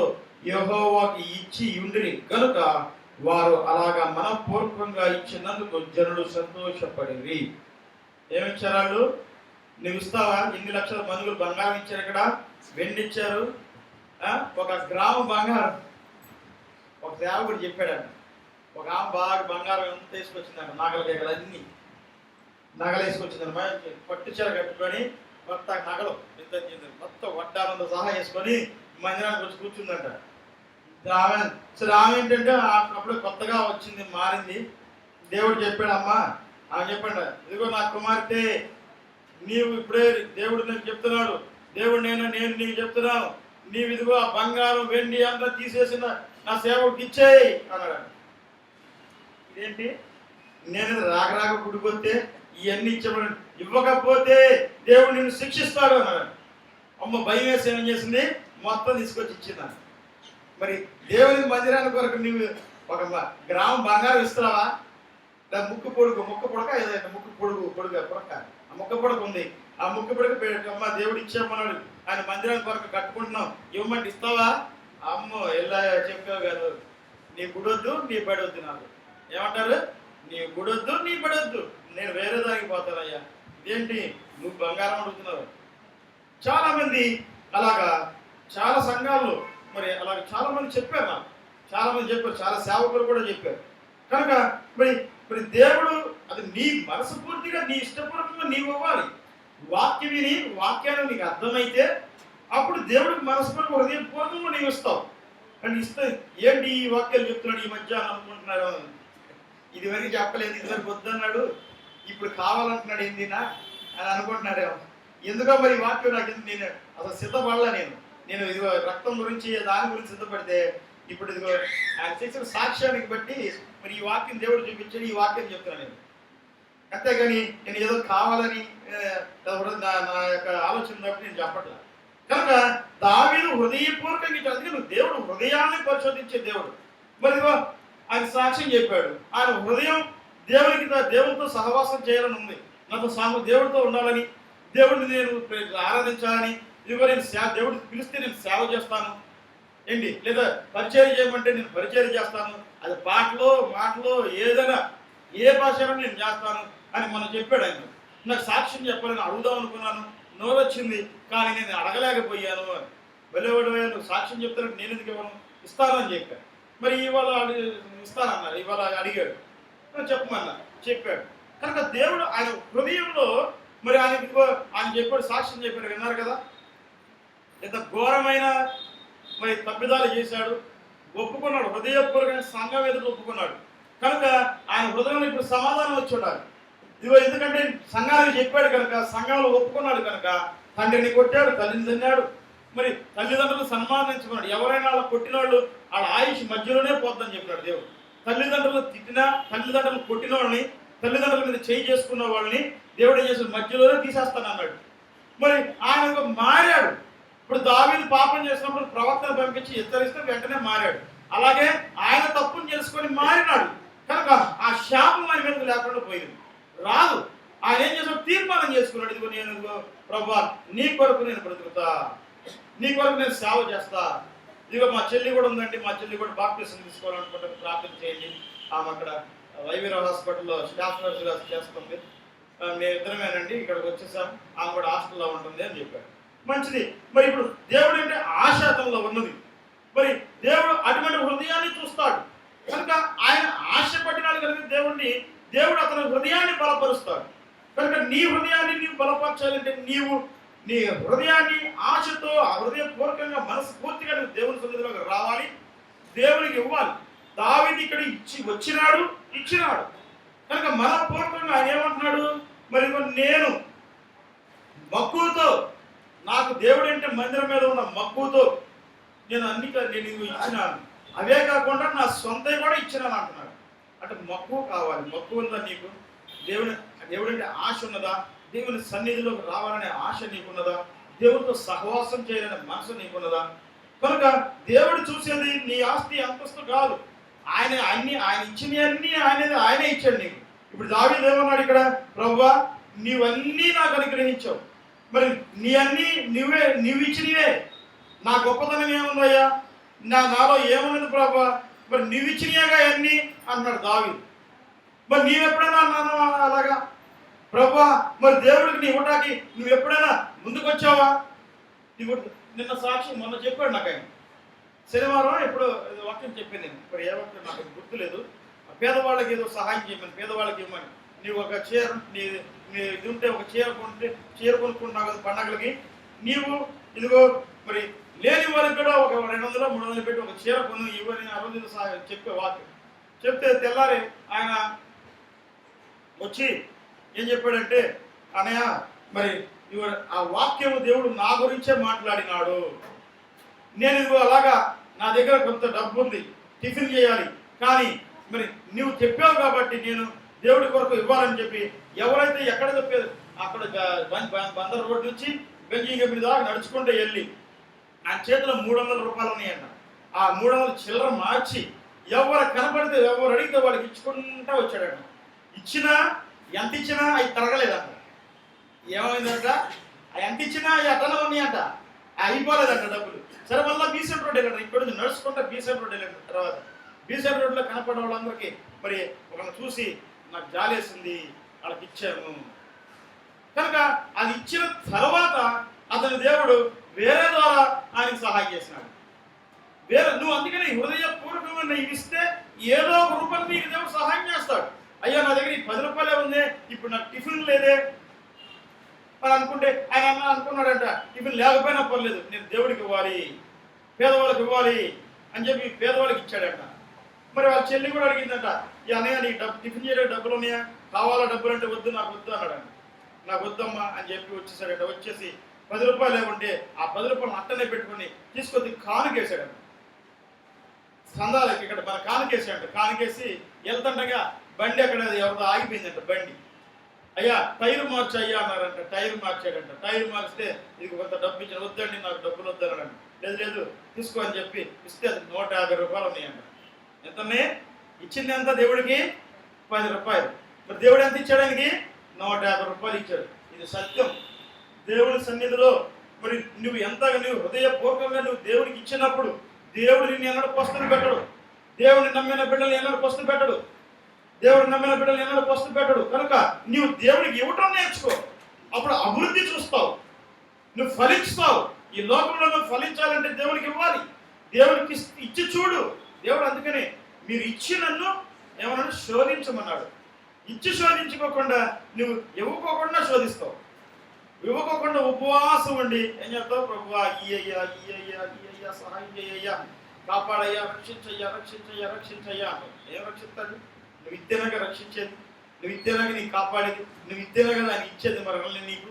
యెహోవాకి ఇచ్చి ఉండిరి కనుక వారు అలాగా మనపూర్వకంగా ఇచ్చినందుకు జనులు సంతోషపడిరి. ఏమిచ్చారు వాళ్ళు? నువ్వు ఇస్తావా? 2 లక్షల మణుగులు బంగారం ఇచ్చారు, ఇక్కడ వెండి ఇచ్చారు. 1 గ్రాము బంగారం. ఒక సేవకుడు చెప్పాడంట, ఒక ఆమె బాగా బంగారం ఎంత తీసుకొచ్చిందంట, నగలన్నీ వేసుకొచ్చిందన్నమాట. పట్టు చీర కట్టుకొని మొత్తం నగలు మొత్తం వడ్డానంతో సహా వేసుకొని మందిరానికి వచ్చి కూర్చుందంట. ఆమె ఏంటంటే అప్పుడు కొత్తగా వచ్చింది, మారింది. దేవుడు చెప్పాడమ్మా, ఆమె చెప్పండి, ఇదిగో నా కుమార్తె, నీవు ఇప్పుడే దేవుడు నాకు చెప్తున్నాడు, దేవుడు నేను నీకు చెప్తున్నాను, నీవు ఇదిగో ఆ బంగారం వెండి అంతా తీసేసిన నా సేవకుడికి ఇచ్చేయి అన్నాడు. ఇదేంటి, నేను రాక గుడికొస్తే ఇవన్నీ ఇచ్చబడి ఇవ్వకపోతే దేవుడు నిన్ను శిక్షిస్తాడు అన్నాడు. అమ్మ భయం వేసి ఏం చేసింది, మొత్తం తీసుకొచ్చి ఇచ్చిందని. మరి దేవుని మందిరాన్ని కొరకు నువ్వు ఒక గ్రామం బంగారం ఇస్తున్నావా? ముక్కు పొడక ఏదైనా ముక్కు పొడక ఆ ముక్క పొడక ఉంది, ఆ ముక్కు పొడక అమ్మ దేవుడు ఇచ్చామన్నాడు, ఆయన మందిరాన్ని కొరకు కట్టుకుంటున్నాం, ఇవ్వమంటే ఇస్తావా? అమ్మో ఎలా చెప్పావు కాదు, నీ గుడొద్దు నీ పడొద్దు. నాకు ఏమంటారు, నీ గుడొద్దు నీ పడొద్దు, నేను వేరే దానికి పోతానయ్యా. ఇదేంటి నువ్వు బంగారం అడుగుతున్నావు? చాలా మంది అలాగా, చాలా సంఘాల్లో మరి అలాగ చాలా మంది చెప్పారు, నాకు చాలా మంది చెప్పారు, చాలా సేవకులు కూడా చెప్పారు. కనుక మరి దేవుడు అది నీ మనస్ఫూర్తిగా నీ ఇష్టపూర్వకంగా నీవు ఇవ్వాలి. వాక్యం విని వాక్యాన్ని నీకు అర్థమైతే అప్పుడు దేవుడికి మనస్ఫూర్తిగా హృదయపూర్వకంగా నీవు ఇస్తావు. కానీ ఇస్తే ఏంటి ఈ వాక్యాలు చెప్తున్నాడు ఈ మధ్య అనుకుంటున్నాడు, ఇదివరకు చెప్పలేదు, ఇదివరకు వద్దన్నాడు, ఇప్పుడు కావాలంటున్నాడు ఏందినా అని అనుకుంటున్నాడు. ఎందుకో మరి వాక్యం నాకు నేను అసలు సిద్ధపడలా, నేను ఇదిగో రక్తం గురించి దాని గురించి సిద్ధపడితే ఇప్పుడు ఇదిగో ఆయన చేసిన సాక్ష్యానికి బట్టి మరి ఈ వాక్యం దేవుడు చూపించాడు, ఈ వాక్యం చెప్తున్నాను నేను. అంతేగాని నేను ఏదో కావాలని నా యొక్క ఆలోచన బట్టి నేను చెప్పట్లా. కనుక దావీదు హృదయపూర్వకంగా అందుకే దేవుడు హృదయాన్ని పరిశోధించే దేవుడు. మరి ఆయన సాక్ష్యం చెప్పాడు, ఆయన హృదయం దేవునితో సహవాసం చేయాలని ఉంది, నాతో దేవుడితో ఉండాలని, దేవుడిని నేను ఆరాధించాలని, ఇదిగో నేను దేవుడు పిలిస్తే నేను సేవ చేస్తాను ఏంటి, లేదా పరిచయం చేయమంటే నేను పరిచయం చేస్తాను, అది మాటలో ఏదైనా ఏ భాషలో నేను చేస్తాను అని మనం చెప్పాడు ఆయన. నాకు సాక్ష్యం చెప్పాలని అడుగుదాం అనుకున్నాను, నోరు వచ్చింది కానీ నేను అడగలేకపోయాను అని. వెళ్ళేవాడు నువ్వు సాక్ష్యం చెప్తానంటే నేను ఎందుకు ఇవ్వను, ఇస్తాను అని చెప్పాను. మరి ఇవాళ ఇస్తానన్నారు, ఇవాళ అడిగాడు, చెప్పమన్నా చెప్పాడు. కనుక దేవుడు ఆయన హృదయంలో మరి ఆయన చెప్పాడు, సాక్ష్యం చెప్పాడు, విన్నారు కదా, ఎంత ఘోరమైన మరి తప్పిదాలు చేశాడు, ఒప్పుకున్నాడు, హృదయపూర్వకంగా సంఘం ఎదురు ఒప్పుకున్నాడు. కనుక ఆయన హృదయంలో ఇప్పుడు సమాధానం వచ్చి ఉండాలి. ఇదిగో ఎందుకంటే సంఘానికి చెప్పాడు కనుక, సంఘంలో ఒప్పుకున్నాడు కనుక, తండ్రిని కొట్టాడు, తల్లిని తిన్నాడు, మరి తల్లిదండ్రులు సన్మానించుకున్నాడు. ఎవరైనా అలా కొట్టిన వాళ్ళు వాళ్ళ ఆయుష్ మధ్యలోనే పోద్దని చెప్పినాడు దేవుడు. తల్లిదండ్రులు తిట్టినా, తల్లిదండ్రులు కొట్టిన వాళ్ళని, తల్లిదండ్రుల మీద చేయి చేసుకున్న వాళ్ళని దేవుడు ఏం చేసిన మధ్యలోనే తీసేస్తాను అన్నాడు. మరి ఆయన మారాడు. ఇప్పుడు దావీదు పాపం చేసినప్పుడు ప్రవక్తను పంపించి హెచ్చరిస్తే వెంటనే మారాడు. అలాగే ఆయన తప్పును చేసుకొని మారినాడు కనుక ఆ శాపం ఆయన మీద లేకుండా పోయింది, రాదు. ఆయన ఏం చేసాడు, తీర్మానం చేసుకున్నాడు, ఇదిగో నేను ప్రభువా నీ కొరకు నేను బ్రతుకుతా, నీ కొరకు నేను సేవ చేస్తా. ఇదిగో మా చెల్లి కూడా ఉందండి, మా చెల్లి కూడా బాప్టిజం తీసుకోవాలనుకుంటే ప్రార్థన చేయండి, ఆమె అక్కడ వైవీరావు హాస్పిటల్లో స్టాఫ్ నర్సుగా చేస్తుంది, మేము ఇద్దరమేనండి ఇక్కడికి వచ్చేసాం, ఆమె కూడా హాస్టల్లో ఉంటుంది అని చెప్పాడు. మంచిది. మరి ఇప్పుడు దేవుడు అంటే ఆశాతంలో ఉన్నది, మరి దేవుడు అటువంటి హృదయాన్ని చూస్తాడు కనుక ఆయన ఆశపడినాడు కనుక దేవుడు అతని హృదయాన్ని బలపరుస్తాడు. కనుక నీ హృదయాన్ని నీవు బలపరచాలంటే నీవు నీ హృదయాన్ని ఆశతో హృదయపూర్వకంగా మనస్ఫూర్తిగా నువ్వు దేవుని సన్నిధిలోకి రావాలి, దేవునికి ఇవ్వాలి. దావీదు ఇక్కడ ఇచ్చినాడు కనుక మనపూర్వకంగా ఆయన ఏమంటున్నాడు, మరి నేను మక్కువతో, నాకు దేవుడు అంటే మందిరం మీద ఉన్న మక్కువతో నేను నేను ఇచ్చినాను, అవే కాకుండా నా సొంతవి కూడా ఇచ్చినాను అంటున్నాడు. అంటే మక్కువ కావాలి. మక్కువ ఉందా నీకు? దేవుడు అంటే ఆశ ఉన్నదా? దేవుని సన్నిధిలోకి రావాలనే ఆశ నీకున్నదా? దేవుడితో సహవాసం చేయాలనే మనసు నీకున్నదా? కనుక దేవుడు చూసేది నీ ఆస్తి అంతస్తు కాదు, ఆయన ఇచ్చినవన్నీ ఆయనే ఇచ్చాడు నీకు. ఇప్పుడు దావీదు ఏమన్నాడు ఇక్కడ, ప్రభువా నీవన్నీ నాకు అనుగ్రహించావు, మరి నువ్వు ఇచ్చినవే, నా గొప్పతనం ఏముందయ్యా, నాలో ఏమున్నది ప్రభువా, మరి నువ్వు ఇచ్చినగా అన్నీ అన్నాడు దావీదు. మరి నీవెప్పుడైనా అన్నాను అలాగా, ప్రభువా మరి దేవుడికి నీ ఇవ్వడానికి నువ్వు ఎప్పుడైనా ముందుకు వచ్చావా? నిన్న సాక్షి మొన్న చెప్పాడు నాకు ఆయన, శనివారం ఇప్పుడు వాక్యం చెప్పాను నేను, ఇప్పుడు ఏ వాక్యం నాకు గుర్తులేదు. పేదవాళ్ళకి ఏదో సహాయం చేయమని, పేదవాళ్ళకి ఇవ్వమని, నీవు ఒక చీర ఇది ఉంటే ఒక చీర కొనుక్కుంటున్నావు కదా పండగలకి, నీవు ఇదిగో మరి లేని వారికి కూడా ఒక 200-300 పెట్టి ఒక చీర కొను ఇవ్వని ఆ రోజు చెప్పే వాక్యం చెప్తే తెల్లారి ఆయన వచ్చి ఏం చెప్పాడంటే, అన్నయ్య మరి ఆ వాక్యము దేవుడు నా గురించే మాట్లాడినాడు. నేను ఇదిగో అలాగా నా దగ్గర కొంత డబ్బు ఉంది, టిఫిన్ చేయాలి, కానీ మరి నువ్వు చెప్పావు కాబట్టి నేను దేవుడి కొరకు ఇవ్వాలని చెప్పి ఎవరైతే ఎక్కడ చెప్పేది అక్కడ బందర్ రోడ్ నుంచి బెంజింగ్ మీద దాకా నడుచుకుంటూ వెళ్ళి నా చేతిలో 300 రూపాయలు ఉన్నాయంట. ఆ 300 చిల్లర మార్చి ఎవరు కనపడితే ఎవరు అడిగితే వాళ్ళకి ఇచ్చుకుంటా వచ్చాడంట. ఇచ్చినా ఎంత ఇచ్చినా అవి తరగలేదంట. ఏమైందంట, ఎంత ఇచ్చినా అవి అట్టనే ఉన్నాయంట, అయిపోలేదంట డబ్బులు. సరే మళ్ళీ బీసెంట్ రోడ్ వెళ్ళండి, ఇక్కడ నుంచి నడుచుకుంటా బీసెంట్ రోడ్ వెళ్ళండి. తర్వాత బీసెంట్ రోడ్లో కనపడే వాళ్ళందరికీ మరి ఒకరిని చూసి నాకు జాలేసింది, వాళ్ళకి ఇచ్చాను. కనుక అది ఇచ్చిన తర్వాత అతని దేవుడు వేరే ద్వారా ఆయనకు సహాయం చేసినాడు. నువ్వు అందుకని హృదయపూర్వకంగా నీకు ఇస్తే ఏదో ఒక రూపంలో నీకు దేవుడు సహాయం చేస్తాడు. అయ్యో నా దగ్గర 10 రూపాయలే ఉంది, ఇప్పుడు నాకు టిఫిన్ లేదే అని అనుకుంటే ఆయన అనుకున్నాడంట, టిఫిన్ లేకపోయినా పర్లేదు, నేను దేవుడికి ఇవ్వాలి, పేదవాళ్ళకి ఇవ్వాలి అని చెప్పి పేదవాళ్ళకి ఇచ్చాడంట. మరి వాళ్ళ చెల్లి కూడా అడిగిందంట, ఈ అన్నయ్య నీకు టిఫిన్ చేయడానికి డబ్బులు ఉన్నాయా, కావాలా డబ్బులు అంటే వద్దు, నాకు వద్దు అన్నాడంట. నాకు వద్దమ్మా అని చెప్పి వచ్చేసాడంట. వచ్చేసి 10 రూపాయలు ఏమంటే ఆ 10 రూపాయలు అట్టనే పెట్టుకుని తీసుకొచ్చి కానుకేసాడంట. సందాలకి ఇక్కడ మన కానుకేసాడంట. కానుకేసి వెళ్తుండగా బండి అక్కడ ఎవరితో ఆగిపోయిందంట. బండి అయ్యా టైర్ మార్చి అయ్యా అన్నారంట. టైర్ మార్చాడంట. టైర్ మార్చితే ఇది కొంత డబ్బు ఇచ్చిన, వద్దండి నాకు డబ్బులు వద్దన్నాడంట. లేదు లేదు తీసుకో అని చెప్పి ఇస్తే అది 150 రూపాయలు ఉన్నాయంట. ఎంతనే ఇచ్చింది ఎంత దేవుడికి? 10 రూపాయలు. మరి దేవుడు ఎంత ఇచ్చాడానికి? 150 రూపాయలు ఇచ్చాడు. ఇది సత్యం. దేవుడి సన్నిధిలో మరి నువ్వు ఎంతగా నువ్వు హృదయపూర్వకంగా నువ్వు దేవుడికి ఇచ్చినప్పుడు దేవుడు నిన్ను ఎన్నడూ పస్తులు పెట్టడు. దేవుడిని నమ్మిన బిడ్డలు ఎన్నడూ పస్తులు పెట్టడు. దేవుడిని నమ్మిన బిడ్డలు ఎన్నడూ పస్తులు పెట్టడు. కనుక నువ్వు దేవుడికి ఇవ్వటం నేర్చుకో, అప్పుడు అభివృద్ధి చూస్తావు, నువ్వు ఫలిస్తావు. ఈ లోకంలో నువ్వు ఫలించాలంటే దేవుడికి ఇవ్వాలి. దేవుడికి ఇచ్చి చూడు. దేవుడు అందుకనే మీరు ఇచ్చి నన్ను ఏమన్నా శోధించమన్నాడు. ఇచ్చి శోధించుకోకుండా నువ్వు ఇవ్వకోకుండా శోధిస్తావు. ఇవ్వకోకుండా ఉపవాసం ఉండి ఏం చేస్తావు? ప్రభువా ఇయ్యయ్యా ఇయ్యయ్యా ఇయ్యయ్యా సహాయం చేయ్యా, కాపాడయ్యా, రక్షించయ్యా రక్షించయ్యా రక్షించయ్యా అంటావు. ఏం రక్షిస్తాడు? నువ్వు ఇద్దేనాగా రక్షించేది, నువ్వు ఇద్దేనాగా నీకు కాపాడేది, నువ్వు ఇద్దేనాగా దాన్ని ఇచ్చేది మరి నీకు.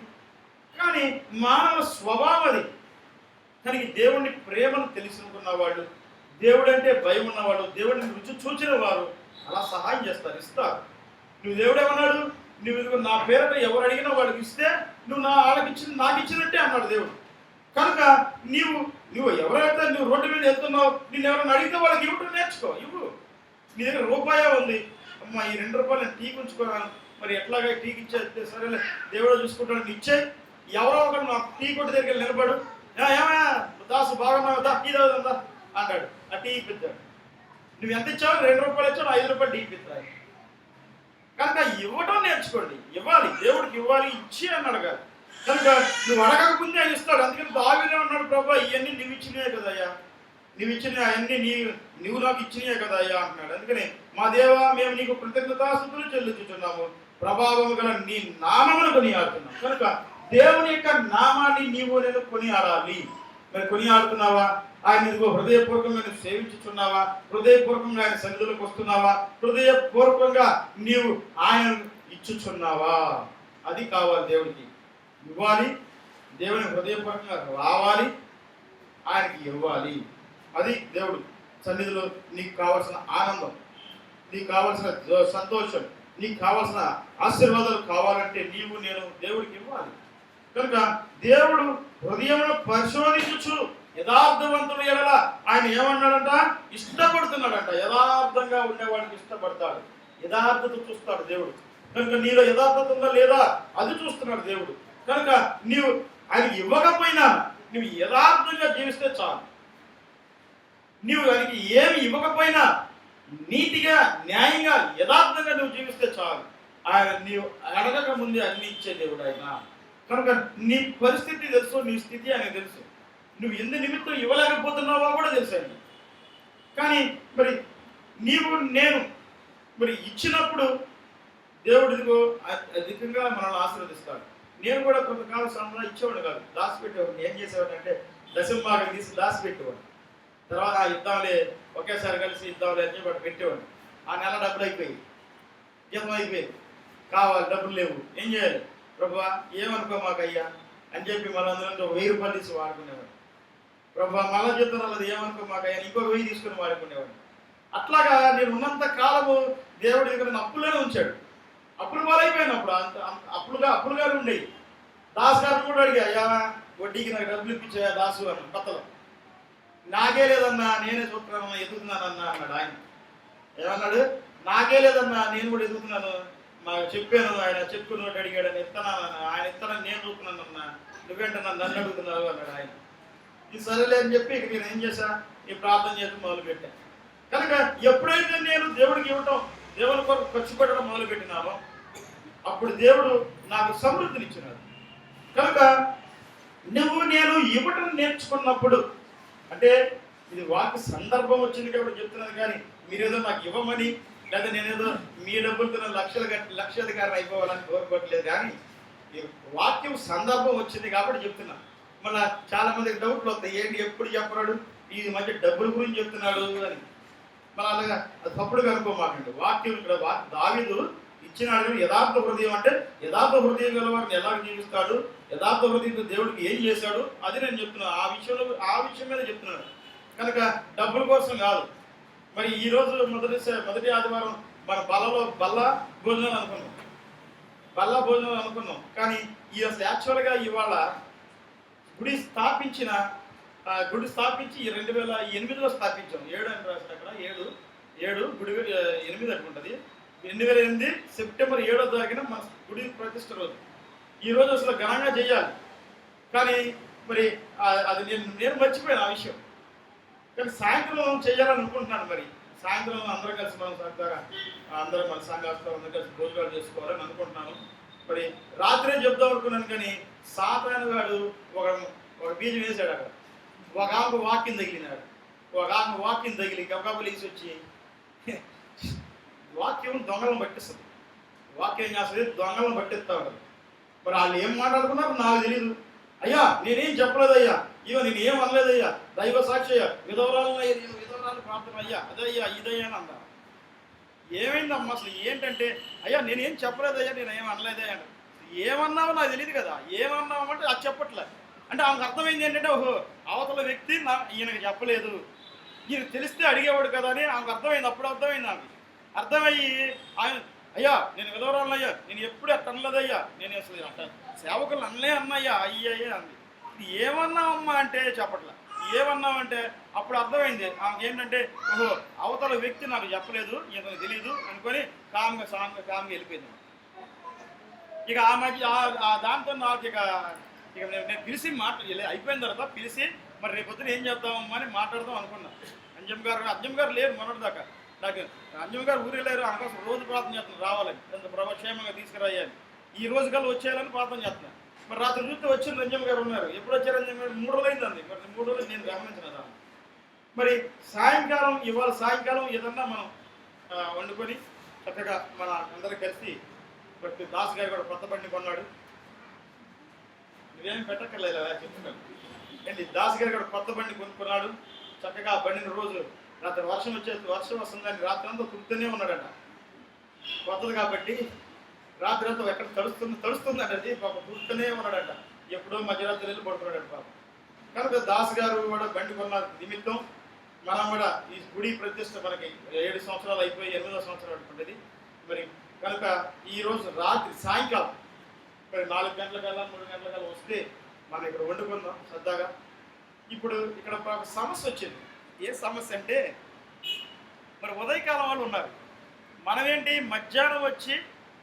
కానీ మానవ స్వభావం అది. కానీ దేవుడిని ప్రేమను తెలుసుకున్న వాళ్ళు, దేవుడు అంటే భయం ఉన్నవాడు, దేవుడిని రుచి చూచిన వారు అలా సహాయం చేస్తారు, ఇస్తారు. నువ్వు దేవుడు ఏమన్నాడు? నువ్వు నా పేరుట ఎవరు అడిగినా వాడికి ఇస్తే నువ్వు వాళ్ళకి ఇచ్చింది నాకు ఇచ్చినట్టే అన్నాడు దేవుడు. కనుక నువ్వు ఎవరైతే నువ్వు రోడ్డు మీద వెళ్తున్నావు, నేను ఎవరైనా అడిగితే వాళ్ళకి ఇవ్వటం నేర్చుకో. ఇవ్వు. నీ దగ్గర రూపాయే ఉంది, అమ్మ ఈ 2 రూపాయలు నేను టీకి ఉంచుకున్నాను, మరి ఎట్లాగా టీకి ఇచ్చేస్తే సరేలే దేవుడు చూసుకుంటాను ఇచ్చే. ఎవరో ఒకరు నా టీ కొట్టి దగ్గర నిలబడు, ఏమయ్యా దాసు బాగున్నావు టీ తాగుదా అన్నాడు. ఆ టీ ఇప్పిద్దాడు. నువ్వు ఎంత ఇచ్చావు? 2 రూపాయలు ఇచ్చావు, 5 రూపాయలు టీ ఇప్పిస్తాయి. కనుక ఇవ్వటం నేర్చుకోండి. ఇవ్వాలి, దేవుడికి ఇవ్వాలి, ఇచ్చి అన్నాడు కాదు. కనుక నువ్వు అడగకముందే ఆయన ఇస్తాడు. అందుకని దావీదే అన్నాడు, ప్రభా ఇవన్నీ నువ్వు ఇచ్చినవే కదయ్యా, నువ్వు ఇచ్చిన అవన్నీ నువ్వు నాకు ఇచ్చినవే కదయ్యా అంటున్నాడు. అందుకని మా దేవా మేము నీకు కృతజ్ఞతాస్తుతులు చెల్లించుతున్నాము, ప్రభావము గల నీ నామమును కొనియాడుతున్నాం. కనుక దేవుని యొక్క నామాన్ని నీవు నేను కొనియాడాలి. మరి కొనియాడుతున్నావా? ఆయన ఇదిగో హృదయపూర్వకంగా నువ్వు సేవించుతున్నావా? హృదయపూర్వకంగా ఆయన సన్నిధిలోకి వస్తున్నావా? హృదయపూర్వకంగా నీవు ఆయన ఇచ్చుచున్నావా? అది కావాలి దేవుడికి. ఇవ్వాలి, దేవుని హృదయపూర్వకంగా రావాలి, ఆయనకి ఇవ్వాలి. అది దేవుడు సన్నిధిలో నీకు కావాల్సిన ఆనందం, నీకు కావాల్సిన సంతోషం, నీకు కావాల్సిన ఆశీర్వాదాలు కావాలంటే నీవు నేను దేవుడికి ఇవ్వాలి. కనుక దేవుడు హృదయంలో పరిశోధించు యథార్థవంతుడు ఎడల ఆయన ఏమన్నాడంట? ఇష్టపడుతున్నాడంట. యథార్థంగా ఉండేవాడికి ఇష్టపడతాడు, యథార్థత చూస్తాడు దేవుడు. కనుక నీలో యథార్థత ఉందా లేదా అది చూస్తున్నాడు దేవుడు. కనుక నీవు ఆయనకి ఇవ్వకపోయినా నువ్వు యథార్థంగా జీవిస్తే చాలు. నీవు ఆయనకి ఏమి ఇవ్వకపోయినా నీతిగా న్యాయంగా యథార్థంగా నువ్వు జీవిస్తే చాలు. ఆయన నీవు అడగక ముందే అన్ని ఇచ్చే దేవుడు ఆయన. కనుక నీ పరిస్థితి తెలుసు, నీ స్థితి ఆయన తెలుసు, నువ్వు ఎందు నిమిత్తం ఇవ్వలేకపోతున్నావో కూడా తెలుసు ఆయన. కానీ మరి నేను మరి ఇచ్చినప్పుడు దేవుడు ఇదిగో అధికంగా మనల్ని ఆశీర్వదిస్తాడు. నేను కూడా కొంతకాలం సమయంలో ఇచ్చేవాడు కాదు, దాచిపెట్టేవాడిని. ఏం చేసేవాడు అంటే దశంభాగం తీసి దాచిపెట్టేవాడు. తర్వాత ఇద్దాంలే, ఒకేసారి కలిసి ఇద్దాంలే అని చెప్పి వాడు పెట్టేవాడు. ఆ నెల డబ్బులు అయిపోయి జీతం అయిపోయింది, కావాలి డబ్బులు లేవు, ఏం చేయాలి? ప్రభువా ఏమనుకో మాకయ్యా, అని చెప్పి మనందరం 1000 రూపాయలు తీసి వాడుకునేవాడు. ప్రభా మళ్ళా చెప్తున్నా అది ఏమనుకో మాకు ఆయన ఇంకో 1000 తీసుకుని వాడుకునేవాడు. అట్లాగా నేను ఉన్నంత కాలము దేవుడి దగ్గర నన్ను అప్పులోనే ఉంచాడు. అప్పులు పాలైపోయాను. అప్పుడు అప్పులుగారు ఉండేవి. దాస్ గారు కూడా అడిగా, అయ్యా వడ్డీకి నాకు డబ్బులు ఇప్పించా దాసు అన్న కొత్తలో. నాకే లేదన్నా, నేనే చూస్తున్నానన్నా, ఎదుగుతున్నానన్నా అన్నాడు. ఆయన ఏమన్నాడు, నాకే లేదన్నా, నేను కూడా ఎదుగుతున్నాను, మాకు చెప్పాను, ఆయన చెప్పు నోటి అడిగాడు అని ఇస్తానన్నా, ఆయన ఇస్తానని నేను చూస్తున్నానన్నా, నువ్వేంటే నన్ను అడుగుతున్నావు అన్నాడు ఆయన. ఇది సరేలే అని చెప్పి ఇక నేను ఏం చేశా, ఈ ప్రార్థన చేసి మొదలుపెట్టాను. కనుక ఎప్పుడైతే నేను దేవుడికి ఇవ్వటం, దేవుని కొరకు ఖర్చు పెట్టడం మొదలుపెట్టినానో అప్పుడు దేవుడు నాకు సమృద్ధినిచ్చినాడు. కనుక నేను ఇవ్వటం నేర్చుకున్నప్పుడు, అంటే ఇది వాకి సందర్భం వచ్చింది కాబట్టి చెప్తున్నాను, కానీ మీరేదో నాకు ఇవ్వమని లేదా నేనేదో మీ డబ్బులతో లక్షాధికారిని అయిపోవాలని కోరుకోవట్లేదు. కానీ ఈ వాక్యం సందర్భం వచ్చింది కాబట్టి చెప్తున్నా. మళ్ళీ చాలా మందికి డౌట్లు వస్తాయి, ఏంటి ఎప్పుడు చెప్పరాడు, ఈ మధ్య డబ్బుల గురించి చెప్తున్నాడు అని. మన అలాగా అది తప్పుడుగా అనుకోమాకండి. వాక్యం ఇక్కడ దావీదు ఇచ్చినాడు. యథార్థ హృదయం అంటే యథార్థ హృదయం గల వారిని ఎలా జీవిస్తాడు, యథార్థ హృదయంతో దేవుడికి ఏం చేశాడు, అది నేను చెప్తున్నాను. ఆ విషయం మీద చెప్తున్నాను. కనుక డబ్బుల కోసం కాదు. మరి ఈరోజు మొదటి ఆదివారం మన బల్ల భోజనాలు అనుకున్నాం. కానీ ఈ యాక్చువల్గా ఇవాళ గుడి స్థాపించి 2008లో స్థాపించాం. 7 అని రాసిన అక్కడ 7 గుడి 8 అనుకుంటుంది. 2008 సెప్టెంబర్ 7వ తారీఖున మన గుడి ప్రతిష్ట రోజు. ఈరోజు అసలు ఘనంగా చేయాలి, కానీ మరి అది నేను మర్చిపోయాను ఆ విషయం. కానీ సాయంత్రం చేయాలని అనుకుంటున్నాను. మరి సాయంత్రం అందరం కలిసి మనం అందరం మన సంఘాలు అందరం కలిసి భోజనాలు చేసుకోవాలని అనుకుంటున్నాను. మరి రాత్రే చెప్దాం అనుకున్నాను, కానీ సాతాను గాడు ఒక బీజం వేసాడు. అక్కడ ఒక ఆమె వాక్యం తగిలి గబగబలు వేసి వచ్చి వాక్యం దొంగలను పట్టిస్తుంది. వాక్యం ఏం చేస్తుంది, దొంగలను పట్టిస్తా ఉంటుంది. మరి వాళ్ళు ఏం మాట్లాడుకున్నారు నాకు తెలియదు. అయ్యా నేనేం చెప్పలేదయ్యా, నేను ఏం అనలేదయ్యా, దైవ సాక్షి అయ్యా, విధవరాలు ప్రార్థన అయ్యా, అదయ్యా ఇదయ్యా అని అందా. ఏమైందమ్మా అసలు ఏంటంటే, అయ్యా నేనేం చెప్పలేదయ్యా, నేను ఏం అనలేదయ్యా అంటే, ఏమన్నావో నాకు తెలియదు కదా, ఏమన్నామంటే అది చెప్పట్లే అంటే ఆమెకు అర్థమైంది ఏంటంటే, ఓహో అవతల వ్యక్తి ఈయనకు చెప్పలేదు, ఈయన తెలిస్తే అడిగేవాడు కదా అని ఆమెకు అర్థమైంది. అప్పుడు అర్థమైంది ఆమె. అర్థమయ్యి ఆయన, అయ్యా నేను విధవరాలను అయ్యా, నేను ఎప్పుడు అట్ట అనలేదయ్యా, నేను అసలు అట్ట సేవకులు అన్నయ్యా అయ్యయ్యా అంది. ఇది ఏమన్నావమ్మా అంటే చెప్పట్లే. ఏమన్నామంటే అప్పుడు అర్థమైంది ఆమెకి ఏంటంటే, ఓహో అవతల వ్యక్తి నాకు చెప్పలేదు, ఈయనకు తెలియదు అనుకొని కామ్గా వెళ్ళిపోయింది. ఇక ఆ మధ్య దాంతో నాకు ఇక నేను పిలిచి అయిపోయిన తర్వాత పిలిచి మరి రేపొద్దున ఏం చేద్దామమ్మా అని మాట్లాడదాం అనుకున్నా. అంజమ్ గారు లేరు మొన్నటిదాకా. నాకు అంజమ్ గారు ఊరికి లేరు, అందుకోసం రోజు ప్రార్థన చేస్తున్నాను రావాలని, ఎంత ప్రభక్షేమంగా తీసుకురాయాలి, ఈ రోజు కల్లా వచ్చేయాలని ప్రార్థన చేస్తున్నాను. మరి రాత్రి చూస్తే వచ్చింది అంజమ్ గారు ఉన్నారు. ఎప్పుడు వచ్చారు అంజమ్ గారు? 3 రోజులు అయిందండి. మరి 3 రోజులు నేను గమనించిన దాన్ని. మరి ఇవాళ సాయంకాలం ఏదన్నా మనం వండుకొని చక్కగా మన అందరూ కలిసి, బట్టి దాస్ గారు కూడా కొత్త బండి కొన్నాడు. నువ్వేమి పెట్టక్కర్లేదు చెప్తున్నాను ఏంటి. దాస్ గారు కూడా కొత్త బండి కొనుక్కున్నాడు. చక్కగా ఆ బండిని రోజు రాత్రి వర్షం వస్తుందని రాత్రి అంతా కుడుతూనే ఉన్నాడట. కొత్తది కాబట్టి రాత్రి అంతా ఎక్కడ తడుస్తుందంట, అది పాప కుడుతూనే ఉన్నాడట. ఎప్పుడో మధ్యరాత్రి వెళ్ళి పడుతున్నాడట పాప. కనుక దాస్ గారు కూడా బండి కొన్న నిమిత్తం మనం కూడా ఈ గుడి ప్రతిష్ట మనకి 7 సంవత్సరాలు అయిపోయి 8వ సంవత్సరం ఉంటుంది. మరి కనుక ఈరోజు సాయంకాలం మరి 4 గంటలకల్లా 3 గంటలకల్లా వస్తే మనం ఇక్కడ వండుకుందాం సరదాగా. ఇప్పుడు ఇక్కడ ఒక సమస్య వచ్చింది. ఏ సమస్య అంటే, మరి ఉదయకాలం వాళ్ళు ఉన్నారు, మనమేంటి మధ్యాహ్నం వచ్చి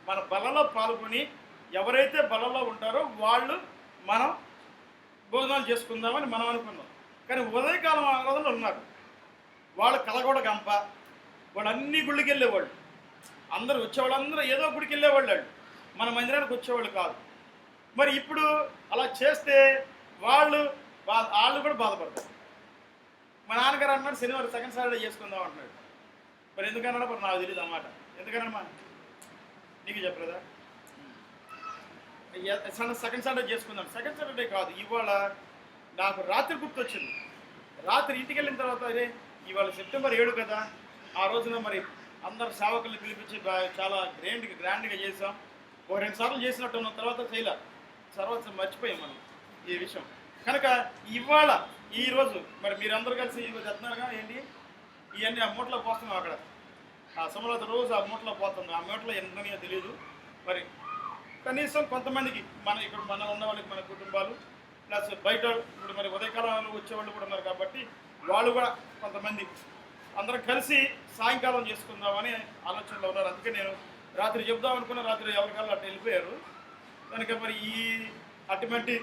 మన బలలో పాల్గొని ఎవరైతే బలలో ఉంటారో వాళ్ళు మనం భోజనాలు చేసుకుందామని మనం అనుకున్నాం. కానీ ఉదయకాలం ఆరాధనలు ఉన్నారు, వాళ్ళు కలగొడ గంప, వాళ్ళు అన్ని గుళ్ళకి వెళ్ళేవాళ్ళు, అందరూ వచ్చేవాళ్ళందరూ ఏదో గుడికి వెళ్ళేవాళ్ళు, మన మందిరానికి వచ్చేవాళ్ళు కాదు. మరి ఇప్పుడు అలా చేస్తే వాళ్ళు కూడా బాధపడతారు. మా నాన్నగారు అన్నాడు శనివారం సెకండ్ సాటర్డే చేసుకుందాం అంటున్నాడు. మరి ఎందుకన్నాడో మరి నాకు తెలియదు అన్నమాట. ఎందుకన్నా నీకు చెప్పలేదా? సెకండ్ సాటర్డే చేసుకుందాం. సెకండ్ సాటర్డే కాదు, ఇవాళ నాకు రాత్రి గుర్తొచ్చింది. రాత్రి ఇంటికి వెళ్ళిన తర్వాత అరే ఇవాళ సెప్టెంబర్ 7 కదా, ఆ రోజున మరి అందరు సేవకుల్ని పిలిపించి చాలా గ్రాండ్గా చేసాం. 2 సార్లు చేసినట్టు ఉన్న తర్వాత చేయలే, తర్వాత మర్చిపోయాం మనం. ఈ విషయం. కనుక ఇవాళ ఈరోజు మరి మీరందరూ కలిసి ఈరోజు చెప్తున్నారుగా ఏంటి ఇవన్నీ ఆ మూటలో పోస్తున్నాం అక్కడ. ఆ సమలత రోజు ఆ మూటలో పోతుంది. ఆ మూటలో ఎంతనో తెలియదు. మరి కనీసం కొంతమందికి ఇక్కడ మన ఉన్న వాళ్ళకి మన కుటుంబాలు ప్లస్ బయట ఇప్పుడు మరి ఉదయకాలంలో వచ్చేవాళ్ళు కూడా ఉన్నారు కాబట్టి వాళ్ళు కూడా కొంతమంది అందరం కలిసి సాయంకాలం చేసుకుందామని ఆలోచనలో ఉన్నారు. అందుకే నేను రాత్రి చెప్దాం అనుకున్న రాత్రి ఎవరికల్లా అట్లా వెళ్ళిపోయారు. కనుక మరి ఈ అటువంటి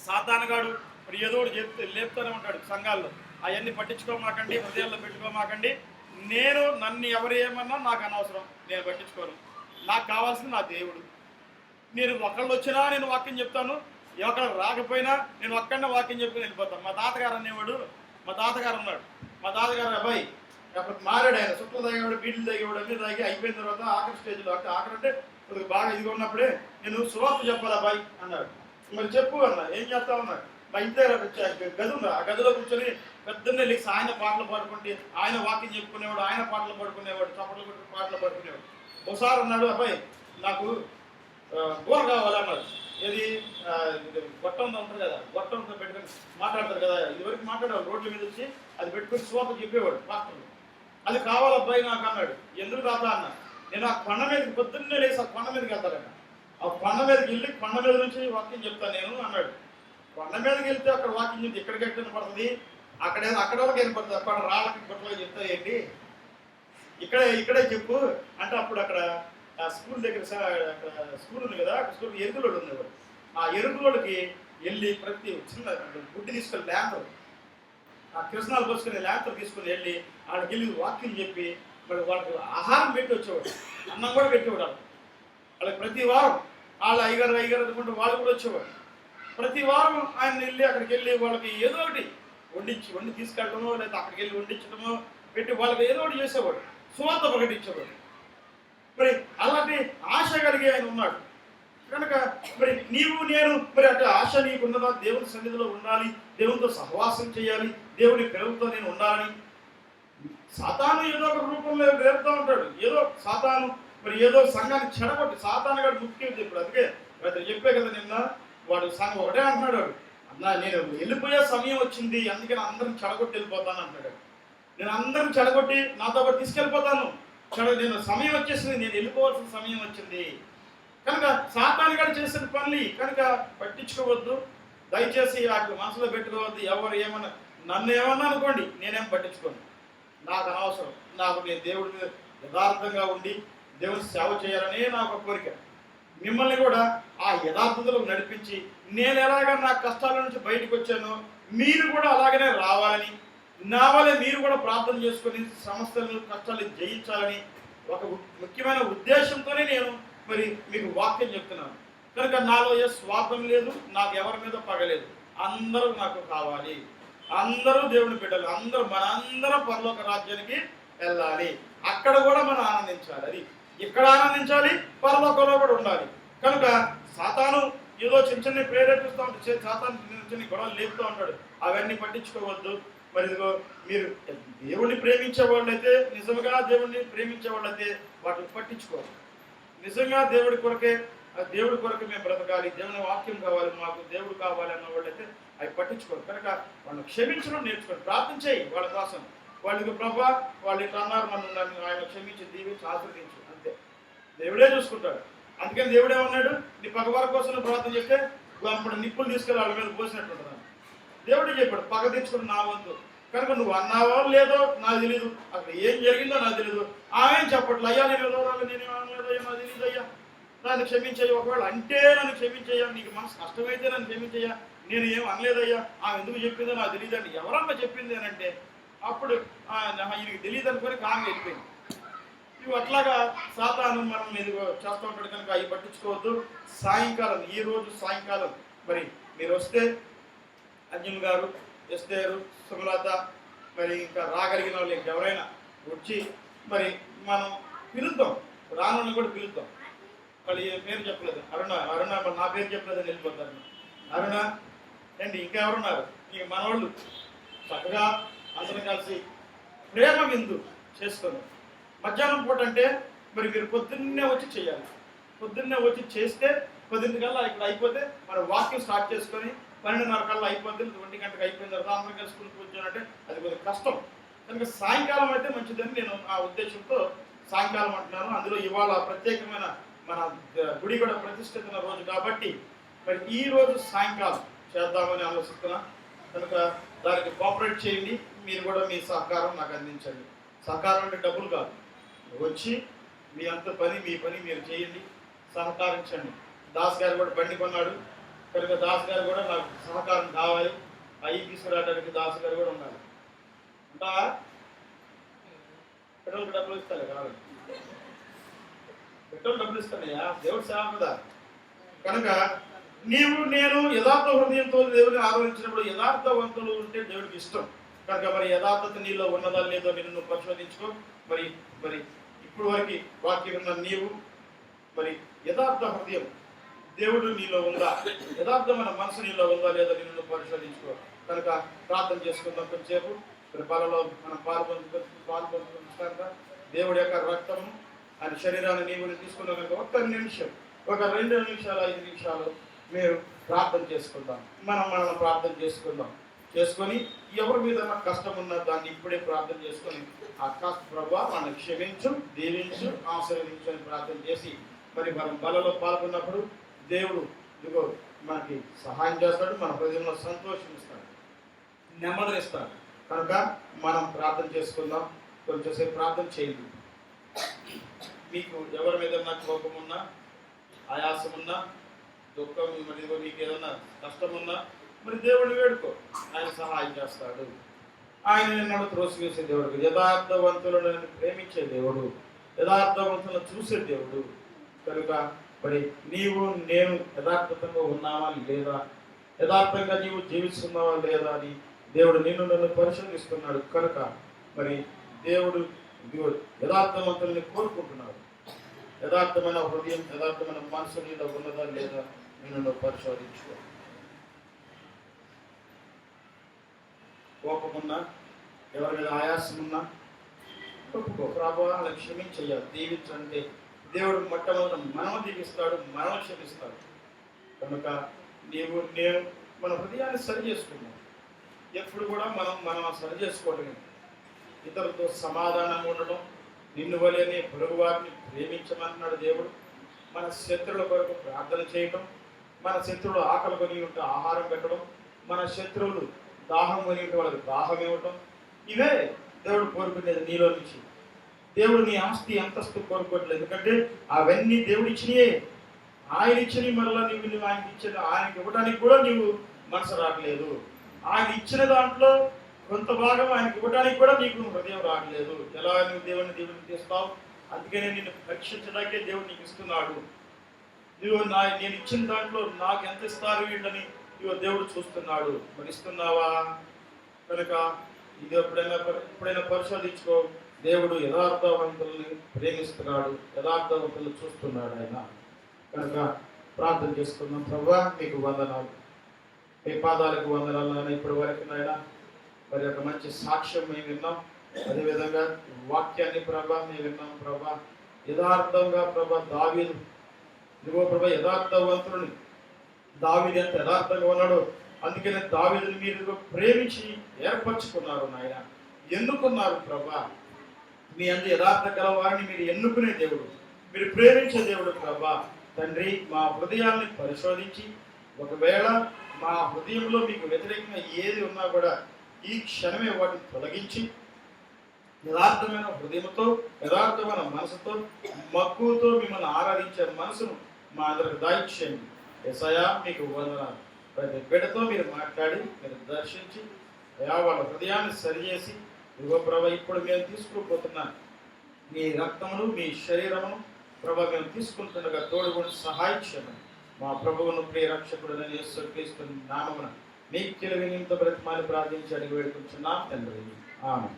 సాతానుగాడు మరి ఏదో ఒకటి చెప్తే లేపుతూనే ఉంటాడు సంఘాల్లో. అవన్నీ పట్టించుకోమాకండి, హృదయాల్లో పెట్టుకోమాకండి. నన్ను ఎవరు ఏమన్నా నాకు అనవసరం, నేను పట్టించుకోను. నాకు కావాల్సింది నా దేవుడు. నేను ఒకళ్ళు వచ్చినా నేను వాక్యం చెప్తాను, ఒకళ్ళు రాకపోయినా నేను ఒక్కడనే వాక్యం చెప్పుకుని వెళ్ళిపోతాను. మా తాతగారు అనేవాడు, మా తాతగారు ఉన్నాడు. మా తాతగారు అబ్బాయి అప్పుడు మారాడు. ఆయన చుట్టూ తాగేవాడు, బీట్లు తాగేవాడు, అన్నీ తాగి అయిపోయిన తర్వాత ఆఖరి స్టేజ్లో అంటే ఆఖరంటే కొద్దిగా బాగా ఇదిగా ఉన్నప్పుడే నేను సువార్త చెప్పాలి అబ్బాయి అన్నాడు. మరి చెప్పు అన్నా. ఏం చేస్తామన్నాడు. మా ఇంటి దగ్గర గది ఉంది. ఆ గదిలో కూర్చొని పెద్దన్నే లేచి ఆయన పాటలు పాడుకుంటే ఆయన వాక్యం చెప్పుకునేవాడు, ఆయన పాటలు పాడుకునేవాడు, చప్పట్లు కొట్టి పాటలు పాడుకునేవాడు. ఒకసారి అన్నాడు, అబ్బాయి నాకు కూర కావాలన్నాడు. ఏది గొట్టం ఉంటుంది కదా, గొట్టంతో పెట్టుకొని మాట్లాడతారు కదా, ఇదివరకు మాట్లాడేవాడు. రోడ్ల మీద వచ్చి అది పెట్టుకొని సువార్త చెప్పేవాడు పాటలు. అది కావాలబ్బాయి నాకు అన్నాడు. ఎందుకు తాత అన్న. నేను ఆ కొండ మీదకి పొద్దున్నే లేచి ఆ కొండ మీదకి వెళ్తాడన్న. ఆ కొండ మీదకి వెళ్ళి కొండ మీద నుంచి వాక్యం చెప్తాను నేను అన్నాడు. కొండ మీదకి వెళ్తే అక్కడ వాక్యం చెప్తే ఎక్కడికి ఎక్కడ పడుతుంది, అక్కడ వరకు వెళ్ళిపోతుంది. అక్కడ రాళ్ళకి గొట్టలో చెప్తా ఏంటి, ఇక్కడే చెప్పు అంటే అప్పుడు అక్కడ స్కూల్ దగ్గర స్కూల్ ఉంది కదా, స్కూల్ ఎరుగులోడు ఉండేవాడు. ఆ ఎరుగులోడికి వెళ్ళి ప్రతి చిన్న గుడ్డి తీసుకొని ల్యాంతర్, ఆ కృష్ణాలు పోసుకుని ల్యాంతర్ తీసుకుని వెళ్ళి వాళ్ళకి వెళ్ళి వాక్యం చెప్పి మరి వాళ్ళకి ఆహారం పెట్టి వచ్చేవాడు, అన్నం కూడా పెట్టేవాడు. వాళ్ళకి ప్రతి వారం వాళ్ళు అయ్యగారు అనుకుంటే వాళ్ళు కూడా వచ్చేవాడు. ప్రతి వారం ఆయన వెళ్ళి అక్కడికి వెళ్ళి వాళ్ళకి ఏదో ఒకటి వండి తీసుకెళ్ళడమో లేదా అక్కడికి వెళ్ళి వండించడమో పెట్టి వాళ్ళకి ఏదో ఒకటి చేసేవాడు, సువార్త ప్రకటించేవాడు. మరి అలాంటి ఆశ కలిగి ఆయన ఉన్నాడు. కనుక మరి నేను మరి అటు ఆశ నీకు ఉన్నదా, దేవుని సన్నిధిలో ఉండాలి, దేవునితో సహవాసం చేయాలి, దేవుని పిల్లలతో నేను ఉండాలని. సాతాను ఏదో ఒక రూపంలో రేపుతూ ఉంటాడు. సాతాను మరి ఏదో సంఘాన్ని చెడగొట్టి సాతాను గారు ముఖ్యం చెప్పాడు. అందుకే చెప్పే కదా నిన్న వాడు సంఘం ఒకటే అంటున్నాడు, అన్నా నేను వెళ్ళిపోయే సమయం వచ్చింది, అందుకని అందరం చెడగొట్టి వెళ్ళిపోతాను అంటున్నాడు. నేను అందరం చెడగొట్టి నాతో పాటు తీసుకెళ్ళిపోతాను, నేను సమయం వచ్చేసింది, నేను వెళ్ళిపోవాల్సిన సమయం వచ్చింది. కనుక సాతాను గారు చేసిన పనులు కనుక పట్టించుకోవద్దు, దయచేసి వాటి మనసులో పెట్టుకోవద్దు. ఎవరు ఏమన్నా నన్ను ఏమన్నా అనుకోండి, నేనేం పట్టించుకోను, నాకు అనవసరం. నేను దేవుడి మీద యథార్థంగా ఉండి దేవుని సేవ చేయాలనే నాకు ఒక కోరిక. మిమ్మల్ని కూడా ఆ యథార్థతలో నడిపించి నేను ఎలాగ నా కష్టాల నుంచి బయటకు వచ్చానో మీరు కూడా అలాగనే రావాలని, నా వల్ల మీరు కూడా ప్రార్థన చేసుకొని సమస్యలు కష్టాలు జయించాలని ఒక ముఖ్యమైన ఉద్దేశంతోనే నేను మరి మీకు వాక్యం చెప్తున్నాను. కనుక నాలో ఏ స్వార్థం లేదు, నాకు ఎవరి మీద పగలేదు. అందరూ నాకు కావాలి, అందరూ దేవుని బిడ్డలు, మనందరం పరలోక రాజ్యానికి వెళ్ళాలి. అక్కడ కూడా మనం ఆనందించాలి. అది ఇక్కడ ఆనందించాలి, పరలోకంలో కూడా ఉండాలి. కనుక సాతాను ఏదో చిన్న ప్రేరేపిస్తూ ఉంటాడు, సాతాను చిన్న గొడవలు లేపుతూ ఉంటాడు. అవన్నీ పట్టించుకోవద్దు. మరి ఇదిగో మీరు దేవుణ్ణి ప్రేమించే వాళ్ళైతే, నిజంగా దేవుణ్ణి ప్రేమించే వాళ్ళైతే వాటిని పట్టించుకోవాలి. నిజంగా దేవుడి కొరకే మేము బ్రతకాలి, దేవుని వాక్యం కావాలి, మాకు దేవుడు కావాలి అన్న వాళ్ళైతే అవి పట్టించుకోరు. కనుక వాళ్ళని క్షమించడం నేర్చుకోండి, ప్రార్థన చేయి వాళ్ళ కోసం. వాళ్ళకి ప్రభా వాళ్ళు ఇట్లా అన్నారు, నన్ను ఆయన క్షమించి దీవించి ఆశీర్వదించు, అంతే. దేవుడే చూసుకుంటాడు. అందుకని దేవుడే ఉన్నాడు, నీ పగవారి కోసం ప్రార్థన చేస్తే అప్పుడు నిప్పులు తీసుకెళ్ళి వాళ్ళ మీద పోసినట్టు ఉంటుంది. దేవుడే చెప్పాడు పగ తెచ్చుకుని నా వంతు. కనుక నువ్వు అన్నావో లేదో నాకు తెలీదు, అక్కడ ఏం జరిగిందో నాకు తెలీదు. ఆమె చెప్పట్లు, అయ్యా నేను ఎదవరాలు, నేనేం అనలేదయ్యా, నాకు తెలీదు అయ్యా, నన్ను క్షమించయ్యా. ఒకవేళ అంటే నన్ను క్షమించయ్యా, నీకు మనసు కష్టమైతే నన్ను క్షమించయ్యా, నేను ఏం అనలేదయ్యా, ఆమె ఎందుకు చెప్పిందో నాకు తెలియదండి. ఎవరన్నా చెప్పింది అని అంటే అప్పుడు ఇది తెలియదు అనుకొని ఆమె వెళ్ళిపోయింది. ఇవి అట్లాగా సాతాను మనం ఇదిగో చేస్తూ ఉంటాడు. కనుక అవి పట్టించుకోవద్దు. సాయంకాలం, ఈరోజు సాయంకాలం మరి మీరు వస్తే అర్జున్ గారు, ఎస్తేరు, సుమలత, మరి ఇంకా రాగలిగిన వాళ్ళు ఇంకెవరైనా వచ్చి మరి మనం పిలుద్దాం, రాను కూడా పిలుద్దాం. వాళ్ళు పేరు చెప్పలేదు, అరుణ మరి నా పేరు చెప్పలేదని వెళ్ళిపోతారు. అరుణ అండి, ఇంకెవరున్నారు ఇంక మనవాళ్ళు చక్కగా అందరం కలిసి ప్రేమ విందు చేసుకొని మధ్యాహ్నం పూట అంటే మరి మీరు పొద్దున్నే వచ్చి చేయాలి. పొద్దున్నే వచ్చి చేస్తే 10 కల్లా ఇక్కడ అయిపోతే మనం వాక్యం స్టార్ట్ చేసుకొని 12:30 కల్లా అయిపోతే 1 గంటకు అయిపోయిన తర్వాత అందరం కలిసి స్కూల్కి కూర్చోనంటే అది కొద్దిగా కష్టం. కనుక సాయంకాలం అయితే మంచిదని నేను ఆ ఉద్దేశంతో సాయంకాలం అంటున్నాను. అందులో ఇవాళ ప్రత్యేకమైన మన గుడి కూడా ప్రతిష్ఠితున్న రోజు కాబట్టి మరి ఈ రోజు సాయంకాలం చేద్దామని ఆలోచిస్తున్నా. కనుక దానికి కోఆపరేట్ చేయండి. మీరు కూడా మీ సహకారం నాకు అందించండి. సహకారం అంటే డబ్బులు కాదు, వచ్చి మీ అంత పని మీ పని మీరు చేయండి, సహకరించండి. దాస్ గారు కూడా బండి కొన్నాడు కనుక దాస్ గారు కూడా నాకు సహకారం కావాలి. అవి తీసుకురావడానికి దాస్ గారు కూడా ఉండాలి. అంటా పెట్రోల్కి డబ్బులు ఇస్తాలే కావాలి, పెట్రోల్ డబ్బులు ఇస్తానయ్యా, దేవుడు సేవ కదా. కనుక నీవు నేను యథార్థ హృదయంతో దేవుడిని ఆరాధించినప్పుడు యథార్థవంతులు ఉంటే దేవుడికి ఇష్టం. కనుక మరి యథార్థత నీలో ఉన్నదా లేదో నేను నువ్వు పరిశోధించుకో. మరి మరి ఇప్పుడు వరకు వాక్యం ఉన్న నీవు మరి యథార్థ హృదయం దేవుడు నీలో ఉందా, యథార్థమైన మనసు నీలో ఉందా లేదా నిన్ను పరిశోధించుకో. కనుక ప్రార్థన చేసుకుందాం కొంచెంసేపు. మరి బలలో మనం పాల్గొంటున్నాక దేవుడి యొక్క రక్తము ఆయన శరీరాన్ని నీవు తీసుకున్నాం కనుక 1 నిమిషం, 2 నిమిషాలు 5 నిమిషాలు మీరు ప్రార్థన చేసుకుందాం. మనం ప్రార్థన చేసుకొని ఎవరి మీద నాకు కష్టం ఉన్నా దాన్ని ఇప్పుడే ప్రార్థన చేసుకొని ఆ కష్ట ప్రభావ మనం క్షమించు, దీవించు, ఆశీర్వదించు అని ప్రార్థన చేసి మరి మనం బలలో పాల్గొన్నప్పుడు దేవుడు ఇదిగో మనకి సహాయం చేస్తాడు, మన హృదయంలో సంతోషిస్తాడు, నెమ్మదినిస్తాడు. కనుక మనం ప్రార్థన చేసుకుందాం. కొంచెంసేపు ప్రార్థన చేయండి. మీకు ఎవరి మీద కోపం ఉన్నా, ఆయాసం ఉన్నా, దుఃఖం మరి మీకు ఏదన్నా కష్టం ఉన్నా మరి దేవుడిని వేడుకో, ఆయన సహాయం చేస్తాడు. ఆయన నిన్ను త్రోసివేసే దేవుడు, యథార్థవంతులను ప్రేమించే దేవుడు, యథార్థవంతులను చూసే దేవుడు. కనుక మరి నీవు నేను యథార్థంగా ఉన్నావా లేదా, యథార్థంగా నీవు జీవిస్తున్నావా లేదా అని దేవుడు నన్ను పరిశోధిస్తున్నాడు. కనుక మరి దేవుడు యథార్థవంతుల్ని కోరుకుంటున్నాడు. యథార్థమైన హృదయం, యథార్థమైన మనసు నీలో ఉన్నదా లేదా నిన్ను పరిశోధించుకో. కోపమున్నా, ఎవరి మీద ఆయాసం ఉన్నా ఒప్పుకో. ప్రభావాలను క్షమించయ్యాలి, దీవించంటే దేవుడు మొట్టమొదట మనము దీవిస్తాడు, మనము క్షమిస్తాడు. కనుక నీవు నేను మన హృదయాన్ని సరి చేసుకున్నాం. ఎప్పుడు కూడా మనం సరి చేసుకోవడమే. ఇతరులతో సమాధానంగా ఉండడం, నిన్ను వలేనే పొరుగు వారిని ప్రేమించమన్నాడు దేవుడు. మన శత్రువుల కొరకు ప్రార్థన చేయటం, మన శత్రువులు ఆకలి కొని ఉంటే ఆహారం పెట్టడం, మన శత్రువులు దాహం కొని ఉంటే వాళ్ళకి దాహం ఇవ్వటం, ఇవే దేవుడు కోరుకునేది నీలో నుంచి. దేవుడు నీ ఆస్తి అంతస్తు కోరుకోవట్లేదు, ఎందుకంటే అవన్నీ దేవుడు ఇచ్చినయే. ఆయన ఇచ్చినవి మరలా నువ్వు ఆయనకి ఇచ్చిన ఆయనకి ఇవ్వడానికి కూడా నీవు మనసు రావట్లేదు. ఆయన ఇచ్చిన దాంట్లో కొంత భాగం ఆయనకి ఇవ్వడానికి కూడా నీకు హృదయం రావట్లేదు. ఎలా నువ్వు దేవుడిని తీస్తావు? అందుకనే నిన్ను పరీక్షించడానికే దేవుడు నీకు ఇస్తున్నాడు. నేను ఇచ్చిన దాంట్లో నాకు ఎంత ఇస్తారు వీళ్ళని దేవుడు చూస్తున్నాడు. మరి ఇస్తున్నావా? కనుక ఇది ఎప్పుడైనా పరిశోధించుకో. దేవుడు యథార్థవంతుల్ని ప్రేమిస్తున్నాడు, యథార్థవంతులు చూస్తున్నాడు ఆయన. కనుక ప్రార్థన చేసుకుందాం. ప్రభువా మీకు వందనాలు, మీ పాదాలకు వందనాలు నాయన. ఇప్పటి వరకు నాయన మరి ఒక మంచి సాక్ష్యం మేము విన్నాం. అదేవిధంగా వాక్యాన్ని ప్రభా మేము విన్నాం. ప్రభా యథార్థంగా ప్రభా దావీదు ఇదిగో ప్రభా యథార్థవంతుని దావీదు ఎంత యథార్థంగా ఉన్నాడు. అందుకనే దావీదుని మీరు ప్రేమించి ఏర్పరచుకున్నారు నాయన. ఎన్నుకున్నారు ప్రభా. మీ అందు యథార్థ గల వారిని మీరు ఎన్నుకునే దేవుడు, మీరు ప్రేమించే దేవుడు ప్రభా. తండ్రి మా హృదయాన్ని పరిశోధించి ఒకవేళ మా హృదయంలో మీకు వ్యతిరేకంగా ఏది ఉన్నా కూడా ఈ క్షణమే వాటిని తొలగించి యథార్థమైన హృదయంతో, యథార్థమైన మనసుతో, మక్కువతో మిమ్మల్ని ఆరాధించే మనసును మా అందరికి దాయిచ్చేయండి. యేసయ్యా మీకు వందనాలు. ప్రతి బిడ్డతో మీరు మాట్లాడి మీరు దర్శించి వాళ్ళ హృదయాన్ని సరిచేసి ఇదిగో ప్రభా ఇప్పుడు మేము తీసుకోబోతున్నా మీ రక్తమును, మీ శరీరమును ప్రభా మేము తీసుకుంటుండగా తోడుగుని సహాయం చేయమని మా ప్రభువును ప్రియ రక్షకుడు యేసుక్రీస్తు నామమున మీకు వినింత బ్రతిమాలి ప్రార్థించి అడిగి వేడుకుంటున్నాం తండ్రి. ఆమేన్.